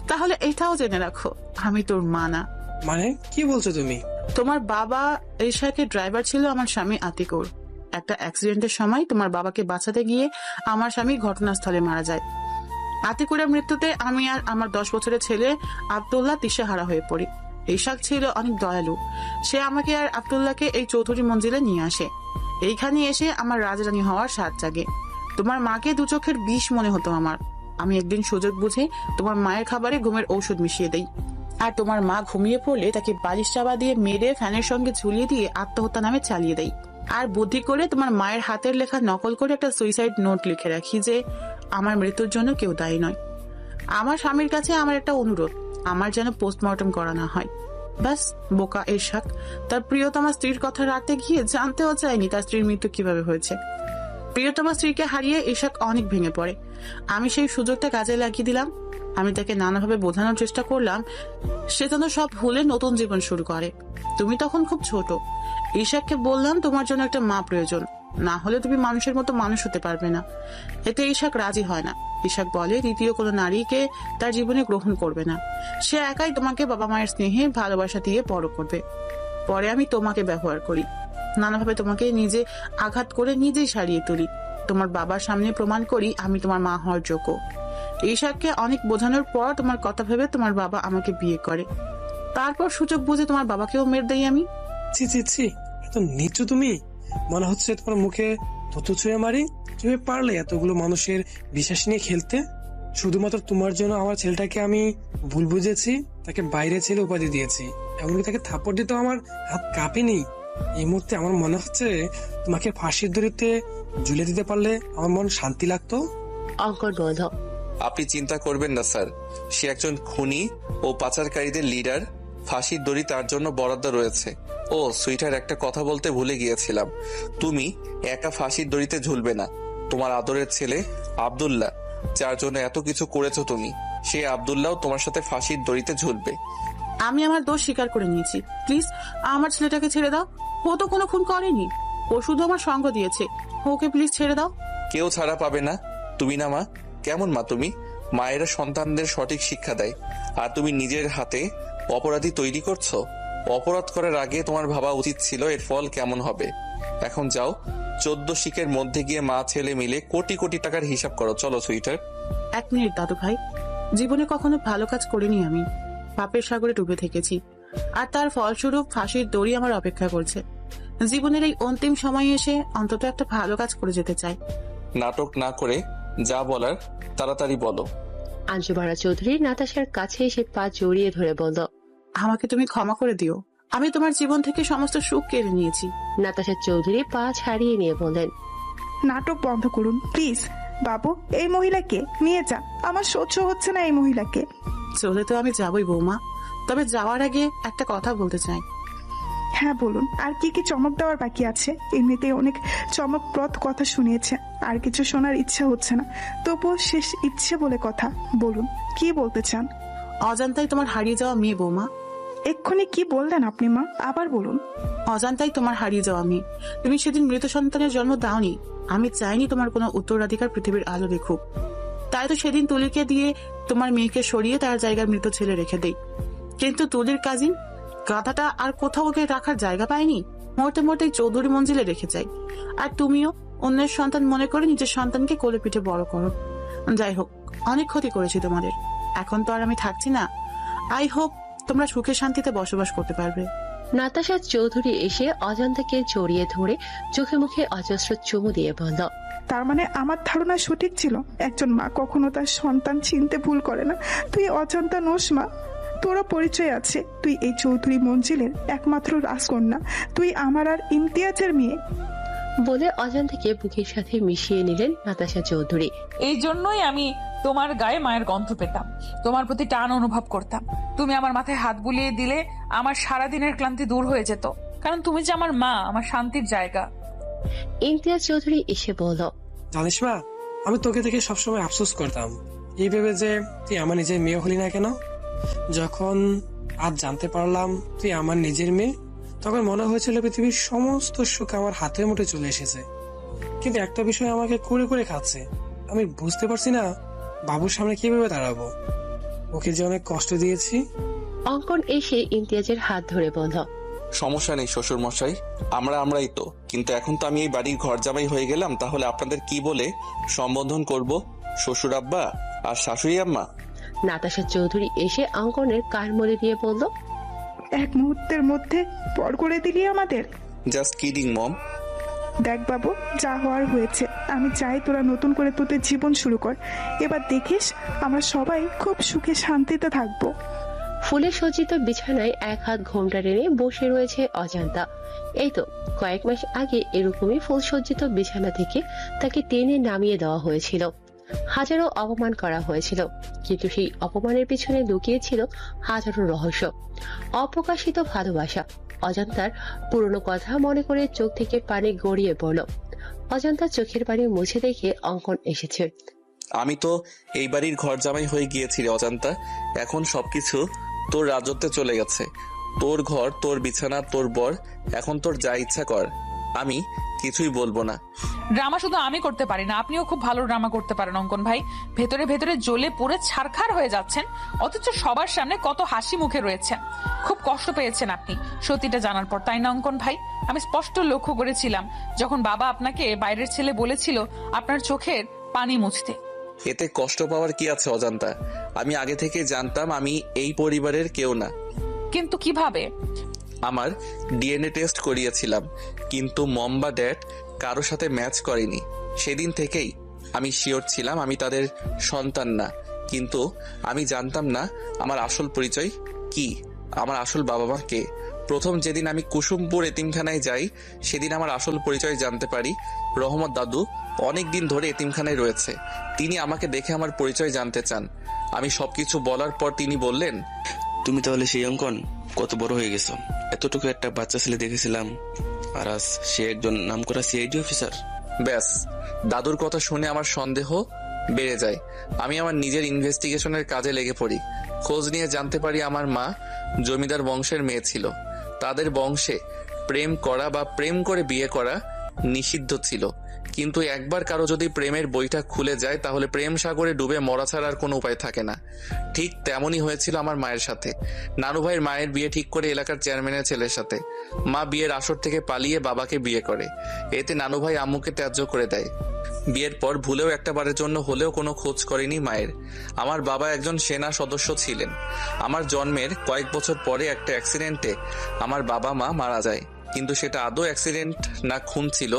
তাহলে এটাও জেনে রাখো, আমি তোর মা না। মানে কি বলছো তুমি? তোমার বাবা রিকশাকে ড্রাইভার ছিল আমার স্বামী আতিকুর। একটা অ্যাক্সিডেন্টের সময় তোমার বাবাকে বাঁচাতে গিয়ে আমার স্বামী ঘটনাস্থলে মারা যায়। আতিকুরের মৃত্যুতে আমি আর আমার 10 বছরের ছেলে আব্দুল্লাহ দিশেহারা হয়ে পড়ি। ইশাক ছিল অনেক দয়ালু। সে আমাকে আর আব্দুল্লাহকে এই চৌধুরী মঞ্জিলে নিয়ে আসে। এইখানে এসে আমার রাজরানী হওয়ার স্বাদ জাগে। তোমার মাকে 2 চোখের বিষ মনে হতো আমার। আমি একদিন সুযোগ বুঝে তোমার মায়ের খাবারে ঘুমের ঔষধ মিশিয়ে দেই, আর তোমার মা ঘুমিয়ে পড়লে তাকে বালিশ চাপা দিয়ে মেরে ফ্যানের সঙ্গে ঝুলিয়ে দিয়ে আত্মহত্যা নামে চালিয়ে দেই। আর বুদ্ধি করে তোমার মায়ের হাতের লেখা নকল করে একটা সুইসাইড নোট লিখে রাখি যে আমার মৃত্যুর জন্য কেউ দায়ী নয়। আমার স্বামীর কাছে আমার একটা অনুরোধ, আমার যেন পোস্টমর্টম করা না হয়। ব্যাস, বোকা ইরশাক তার প্রিয়তমা স্ত্রীর কথা রাখতে গিয়ে জানতেও চায়নি তার স্ত্রীর মৃত্যু কিভাবে হয়েছে। প্রিয়তমা স্ত্রীকে হারিয়ে ইরশাক অনেক ভেঙে পড়ে। আমি সেই সুযোগটা কাজে লাগিয়ে দিলাম। আমি তাকে নানাভাবে বোঝানোর চেষ্টা করলাম সে যেন সব ভুলে নতুন জীবন শুরু করে। তুমি তখন খুব ছোট। ইরশাককে বললাম তোমার জন্য একটা মা প্রয়োজন, না হলে তুমি মানুষের মতো মানুষ হতে পারবে না। এতে ইরশাক রাজি হয় না। ইরশাক বলে দ্বিতীয় কোনো নারীকে তার জীবনে গ্রহণ করবে না। সে একাই তোমাকে বাবা মায়ের স্নেহে ভালোবাসা দিয়ে বড় করবে। পরে আমি তোমাকে ব্যবহার করি, নানাভাবে তোমাকে নিজে আঘাত করে নিজেই সারিয়ে তুলি। তোমার বাবার সামনে প্রমাণ করি আমি তোমার মা হওয়ার যোগ্য। ইরশাককে অনেক বোঝানোর পর তোমার কথা ভেবে তোমার বাবা আমাকে বিয়ে করে। তারপর সুযোগ বুঝে তোমার বাবাকেও মেরে দেই আমি। ছি ছি ছি, এত নিচু তুমি! মনে হচ্ছে তোমার মুখে থুতু ছুঁয়ে মারি। তুমি পারলে এতগুলো মানুষের বিশ্বাস নিয়ে খেলতে? শুধুমাত্র তোমার জন্য আমার ছেলেটাকে আমি ভুল বুঝেছি, তাকে বাইরে ছেলে উপাধি দিয়েছি। এমনকি তাকে থাপ্পড় দিতেও আমার হাত কাঁপেনি। এই মুহূর্তে আমার মনে হচ্ছে তোমাকে ফাঁসির দড়িতে ঝুলে দিতে পারলে আমার মন শান্তি লাগতো। অঙ্কন বলল, আপনি চিন্তা করবেন না স্যার, সে একজন খুনি ও পাচারকারীদের লিডার। ফাঁসির দড়ি তার জন্য বরাদ্দ রয়েছে। ও সুইটার, একটা কথা বলতে ভুলে গিয়েছিলাম। তুমি একা ফাঁসির দড়িতে ঝুলবে না। তোমার আদরের ছেলে আব্দুল্লাহ, যার জন্য এত কিছু করেছো তুমি, সে আব্দুল্লাহ তোমার সাথে ফাঁসির দড়িতে ঝুলবে। আমি আমার দোষ স্বীকার করে নিয়েছি। প্লিজ আমার ছেলেটাকে ছেড়ে দাও। ও তো কোনো খুন করেনি, ও শুধু আমার সঙ্গ দিয়েছে। ওকে প্লিজ ছেড়ে দাও। কেউ ছাড়া পাবে না। তুমি না মা? কেমন মা তুমি? মায়েরা সন্তানদের সঠিক শিক্ষা দেয়, আর তুমি নিজের হাতে অপরাধী তৈরি করছো। অপরাধ করার আগে তোমার ভাবা উচিত ছিল এর ফল কেমন হবে। এখন যাও, 14 শিখের মধ্যে গিয়ে মা ছেলে মিলে কোটি কোটি টাকার হিসাব করো। চলো সুইটার। 1 মিনিট দাদু ভাই, জীবনে কখনো ভালো কাজ করিনি আমি। পাপের সাগরে ডুবে থেকেছি, আর তার ফলস্বরূপ ফাঁসির দড়ি আমার অপেক্ষা করছে। জীবনের এই অন্তিম সময়ে এসে অন্তত একটা ভালো কাজ করে যেতে চাই। নাটক না করে যা বলার তাড়াতাড়ি বলো। আঞ্জুমারা চৌধুরী নাতাশার কাছে এসে পা জড়িয়ে ধরে বলল, আমাকে তুমি ক্ষমা করে দিও। আমি তোমার জীবন থেকে সমস্ত সুখ কেড়ে নিয়েছি। নাতাশা চৌধুরী পা ছাড়িয়ে নিয়ে বললেন, নাটক বন্ধ করুন প্লিজ। বাবু, এই মহিলাকে নিয়ে যা। আমার সহ্য হচ্ছে না এই মহিলাকে। চলে তো আমি যাবই বৌমা, তবে যাওয়ার আগে একটা কথা বলতে চাই। হ্যাঁ বলুন, আর কি কি চমক দেওয়ার বাকি আছে? এমনিতেই অনেক চমকপ্রদ কথা শুনিয়েছে, আর কিছু শোনার ইচ্ছা হচ্ছে না। তবুও শেষ ইচ্ছে বলে কথা, বলুন কি বলতে চান? অজান্তাই তোমার হারিয়ে যাওয়া মেয়ে বৌমা। এক্ষুনি কি বললেন আপনি মা? আবার বলুন। অজান্তাই তোমার হারিয়ে যাওয়া মেয়ে। তুমি সেদিন মৃত সন্তানের জন্ম দাওনি। আমি চাইনি তোমার কোনো উত্তরাধিকার পৃথিবীর আলো দেখুক, তাই তো সেদিন তুলিকে দিয়ে তোমার মেয়েকে সরিয়ে তার জায়গায় মৃত ছেলে রেখে দেই। কিন্তু তুলির কাজিন গাধাটা আর কোথাও ওকে রাখার জায়গা পায়নি, মরতে মরতেই চৌধুরী মঞ্জিলে রেখে যায়। আর তুমিও অন্যের সন্তান মনে করে নিজের সন্তানকে কোলে পিঠে বড় করো। যাই হোক, অনেক ক্ষতি করেছি তোমাদের। এখন তো আর আমি থাকছি না। আই হোপ তোমরা সুখে শান্তিতে বসবাস করতে পারবে। নাতাশা চৌধুরী এসে অজন্তাকে জড়িয়ে ধরে চোখে মুখে অজস্র চুমু দিয়ে বলল, তার মানে আমার ধারণা সঠিক ছিল? একজন মা কখনো তার সন্তান চিনতে ভুল করে না। তুই অজান্তা নোস মা, তোরও পরিচয় আছে। তুই এই চৌধুরী মঞ্জিলের একমাত্র রাজকন্যা। তুই আমার আর ইমতিয়াজের মেয়ে। বলে অজান্তাকে বুকের সাথে মিশিয়ে নিলেন নাতাশা চৌধুরী। এই জন্যই আমি তোমার গায়ে মায়ের গন্ধ পেতাম, তোমার প্রতি টান অনুভব করতাম। তুমি আমার মাথায় হাত বুলিয়ে দিলে আমার সারাদিনের ক্লান্তি দূর হয়ে যেত, কারণ তুমি যে আমার মা, আমার শান্তির জায়গা। ইমতিয়াজ চৌধুরী এসে বলল, জানিস মা, আমি তোকে থেকে সবসময় আফসোস করতাম এই ভেবে যে তুই আমার নিজের মেয়ে হলি না কেন। যখন আজ জানতে পারলাম তুই আমার নিজের মেয়ে, তখন মনে হয়েছিল পৃথিবীর সমস্ত সুখ আমার হাতের মুঠে চলে এসেছে। কিন্তু একটা বিষয় আমাকে কুড়ে কুড়ে খাচ্ছে। আমি বুঝতে পারছি না বাবুর সামনে কিভাবে দাঁড়াবো। ওকে যে অনেক কষ্ট দিয়েছি। অঙ্কন এসে ইমতিয়াজের হাত ধরে বলল, সমস্যা নেই শ্বশুর মশাই, আমরাই তো। কিন্তু এখন তো আমি এই বাড়ির ঘর জামাই হয়ে গেলাম, তাহলে আপনাদের কি বলে সম্বোধন করব? শ্বশুর আব্বা আর শাশুড়ি আম্মা? নাতাশা চৌধুরী এসে অঙ্কনের কান মলে দিয়ে বলল, এক মুহূর্তের মধ্যে পর করে দিলি আমাদের। জাস্ট কিডিং মম। দেখ বাবু, যা হওয়ার হয়েছে। আমি চাই তোরা নতুন করে তোদের জীবন শুরু কর। এবার দেখিস আমরা সবাই খুব সুখে শান্তিতে থাকবো। ফুলে সজ্জিত বিছানায় এক হাত ঘোমটা টেনে বসে রয়েছে অজান্তা। এই তো কয়েক মাস আগে এরকমই ফুল সজ্জিত বিছানা থেকে তাকে টেনে নামিয়ে দেওয়া হয়েছিল। হাজারো অপমান করা হয়েছিল, কিন্তু সেই অপমানের পিছনে লুকিয়েছিল হাজারো রহস্য, অপ্রকাশিত ভালোবাসা। অজান্তার পুরনো কথা মনে করে চোখ থেকে পানি গড়িয়ে পড়ল। অজান্তার চোখের পানি মুছে দেখে অঙ্কন এসেছে। আমি তো এই বাড়ির ঘর জামাই হয়ে গিয়েছি রে অজান্তা। এখন সবকিছু তোর রাজত্বে চলে গেছে। তোর ঘর, তোর বিছানা, তোর বর। এখন তোর যা ইচ্ছা কর, আমি কিছুই বলবো না। ড্রামা শুধু আমি করতে পারি না, আপনিও খুব ভালো ড্রামা করতে পারেন অঙ্কন ভাই। ভেতরে ভেতরে জ্বলে পুড়ে ছারখার হয়ে যাচ্ছেন, অথচ সবার সামনে কত হাসি মুখে রয়েছেন। খুব কষ্ট পেয়েছেন আপনি সত্যিটা জানার পর, তাই না অঙ্কন ভাই? আমি স্পষ্ট লক্ষ্য করেছিলাম যখন বাবা আপনাকে বাইরের ছেলে বলেছিল আপনার চোখের পানি মুছতে। এতে কষ্ট পাওয়ার কি আছে অজান্তা? আমি আগে থেকে জানতাম আমি এই পরিবারের কেউ না। কিন্তু কিভাবে? আমার ডিএনএ টেস্ট করিয়েছিলাম, কিন্তু মম বা ড্যাড কারো সাথে ম্যাচ করেনি। সেদিন থেকেই আমি শিওর ছিলাম আমি তাদের সন্তান না। কিন্তু আমি জানতাম না আমার আসল পরিচয় কি, আমার আসল বাবা মা কে। প্রথম যেদিন আমি কুসুমপুর এতিমখানায় যাই, সেদিন আমার আসল পরিচয় জানতে পারি। রহমত দাদু অনেক দিন ধরে এতিমখানায় রয়েছে। তিনি আমাকে দেখে আমার পরিচয় জানতে চান। আমি সবকিছু বলার পর তিনি বললেন, তুমি তাহলে সেই অঙ্কন, কত বড় হয়ে গেছো। এতটুকু একটা বাচ্চা ছেলে দেখেছিলাম, আর আজ সে একজন নামকরা সিআইডি অফিসার। ব্যাস, দাদুর কথা শুনে আমার সন্দেহ বেড়ে যায়। আমি আমার নিজের ইনভেস্টিগেশনের কাজে লেগে পড়ি। খোঁজ নিয়ে জানতে পারি আমার মা জমিদার বংশের মেয়ে ছিল। তাদের বংশে প্রেম করা বা প্রেম করে বিয়ে করা নিষিদ্ধ ছিল, কিন্তু একবার কারো যদি প্রেমের বইটা খুলে যায় তাহলে প্রেম সাগরে ডুবে মরা ছাড়া আর কোনো উপায় থাকে না। ঠিক তেমনই হয়েছিল আমার মায়ের সাথে। নানু ভাইয়ের মায়ের বিয়ে ঠিক করে এলাকার চেয়ারম্যানের ছেলের সাথে। মা বিয়ের আসর থেকে পালিয়ে বাবাকে বিয়ে করে। এতে নানু ভাই আম্মুকে ত্যায্য করে দেয়। বিয়ের পর ভুলেও একটা বারের জন্য হলেও কোনো খোঁজ করেনি মায়ের। আমার বাবা একজন সেনা সদস্য ছিলেন। আমার জন্মের কয়েক বছর পরে একটা অ্যাক্সিডেন্টে আমার বাবা মা মারা যায়, কিন্তু সেটা আদৌ অ্যাক্সিডেন্ট না খুন ছিল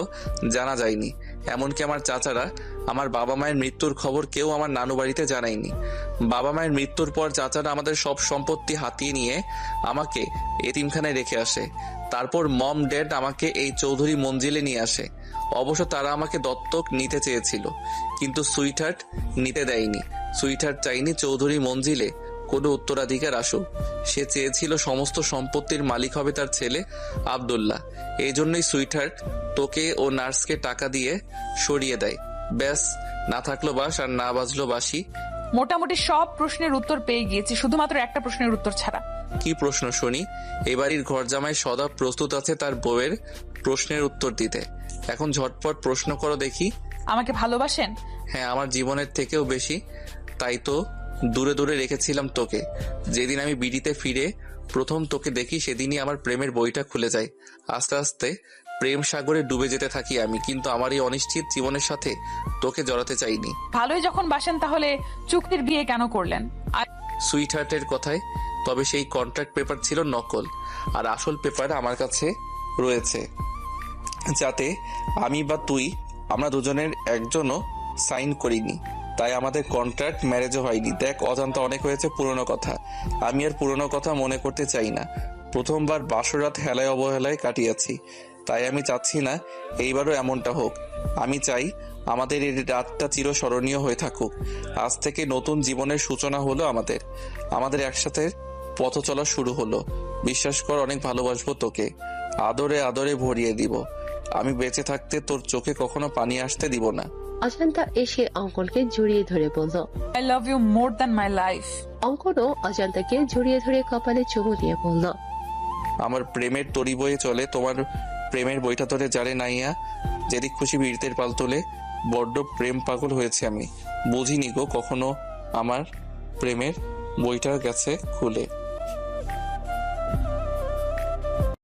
জানা যায়নি। এমনকি আমার চাচারা আমার বাবা মায়ের মৃত্যুর খবর কেউ আমার নানু বাড়িতে জানায়নি। বাবা মায়ের মৃত্যুর পর চাচারা আমাদের সব সম্পত্তি হাতিয়ে নিয়ে আমাকে এতিমখানায় রেখে আসে। তারপর মম ড্যাড আমাকে এই চৌধুরী মঞ্জিলে নিয়ে আসে। অবশ্য তারা আমাকে দত্তক নিতে চেয়েছিল, কিন্তু সুইটহার্ট নিতে দেয়নি। সুইটহার্ট চাইনি চৌধুরী মঞ্জিলে কোনো উত্তরাধিকার আসুক। সে চেয়েছিল সমস্ত সম্পত্তির মালিক হবে তার ছেলে আব্দুল্লাহ। এই জন্যই সুইটহার্ট তোকে ও নার্সকে টাকা দিয়ে সরিয়ে দেয়। ব্যাস, না থাকলো বাস আর না বাজলো বাসি। মোটামুটি সব প্রশ্নের উত্তর পেয়ে গিয়েছি, শুধুমাত্র একটা প্রশ্নের উত্তর ছাড়া। কি প্রশ্ন শুনি? এবাড়ির ঘর জামাই সদা প্রস্তুত আছে তার বউয়ের প্রশ্নের উত্তর দিতে। এখন ঝটপট প্রশ্ন করো দেখি। আমাকে ভালোবাসেন? হ্যাঁ, আমার জীবনের থেকেও বেশি। তাই তো দূরে দূরে রেখেছিলাম তোকে। যেদিন আমি বিড়িতে ফিরে প্রথম তোকে দেখি সেদিনই আমার প্রেমের বইটা খুলে যায়। আস্তে আস্তে প্রেম সাগরে ডুবে যেতে থাকি আমি, কিন্তু আমার এই অনিশ্চিত জীবনের সাথে তোকে জড়াতে চাইনি। ভালোই যখন বাসেন তাহলে চুক্তির বিয়ে কেন করলেন? সুইটহার্টের কথায়, তবে সেই কন্ট্রাক্ট পেপার ছিল নকল, আর আসল পেপার আমার কাছে রয়েছে, যাতে আমি বা তুই আমরা দুজনের একজনও সাইন করিনি। তাই আমাদের কন্ট্রাক্ট ম্যারেজও হয়নি। দেখ, অজান্তা অনেক হয়েছে পুরনো কথা। আমি আর পুরনো কথা মনে করতে চাই না। প্রথমবার বাসরাত হেলায় অবহেলায় কাটিয়েছি, তাই আমি চাচ্ছি না এইবারও এমনটা হোক। আমি চাই আমাদের এই রাতটা চিরস্মরণীয় হয়ে থাকুক। আজ থেকে নতুন জীবনের সূচনা হলো আমাদের। আমাদের একসাথে পথ চলা শুরু হলো। বিশ্বাস কর, অনেক ভালোবাসবো তোকে। আদরে আদরে ভরিয়ে দিব। আমি বেঁচে থাকতে তোর চোখে কখনো পানি আসতে দিব না। অজান্তা এসে অঙ্কনকে জড়িয়ে ধরে বলল, I love you more than my life. অঙ্কনও অজান্তাকে জড়িয়ে ধরে কপালে চুমু দিয়ে বলল, আমার প্রেমের তরি বয়ে চলে, তোমার প্রেমের বইটা তোরে জারে নাইয়া যেদিক খুশি বীরদের পাল তোলে। বড্ড প্রেম পাগল হয়েছে আমি। বুঝিনি গো কখনো আমার প্রেমের বইটা গেছে খুলে।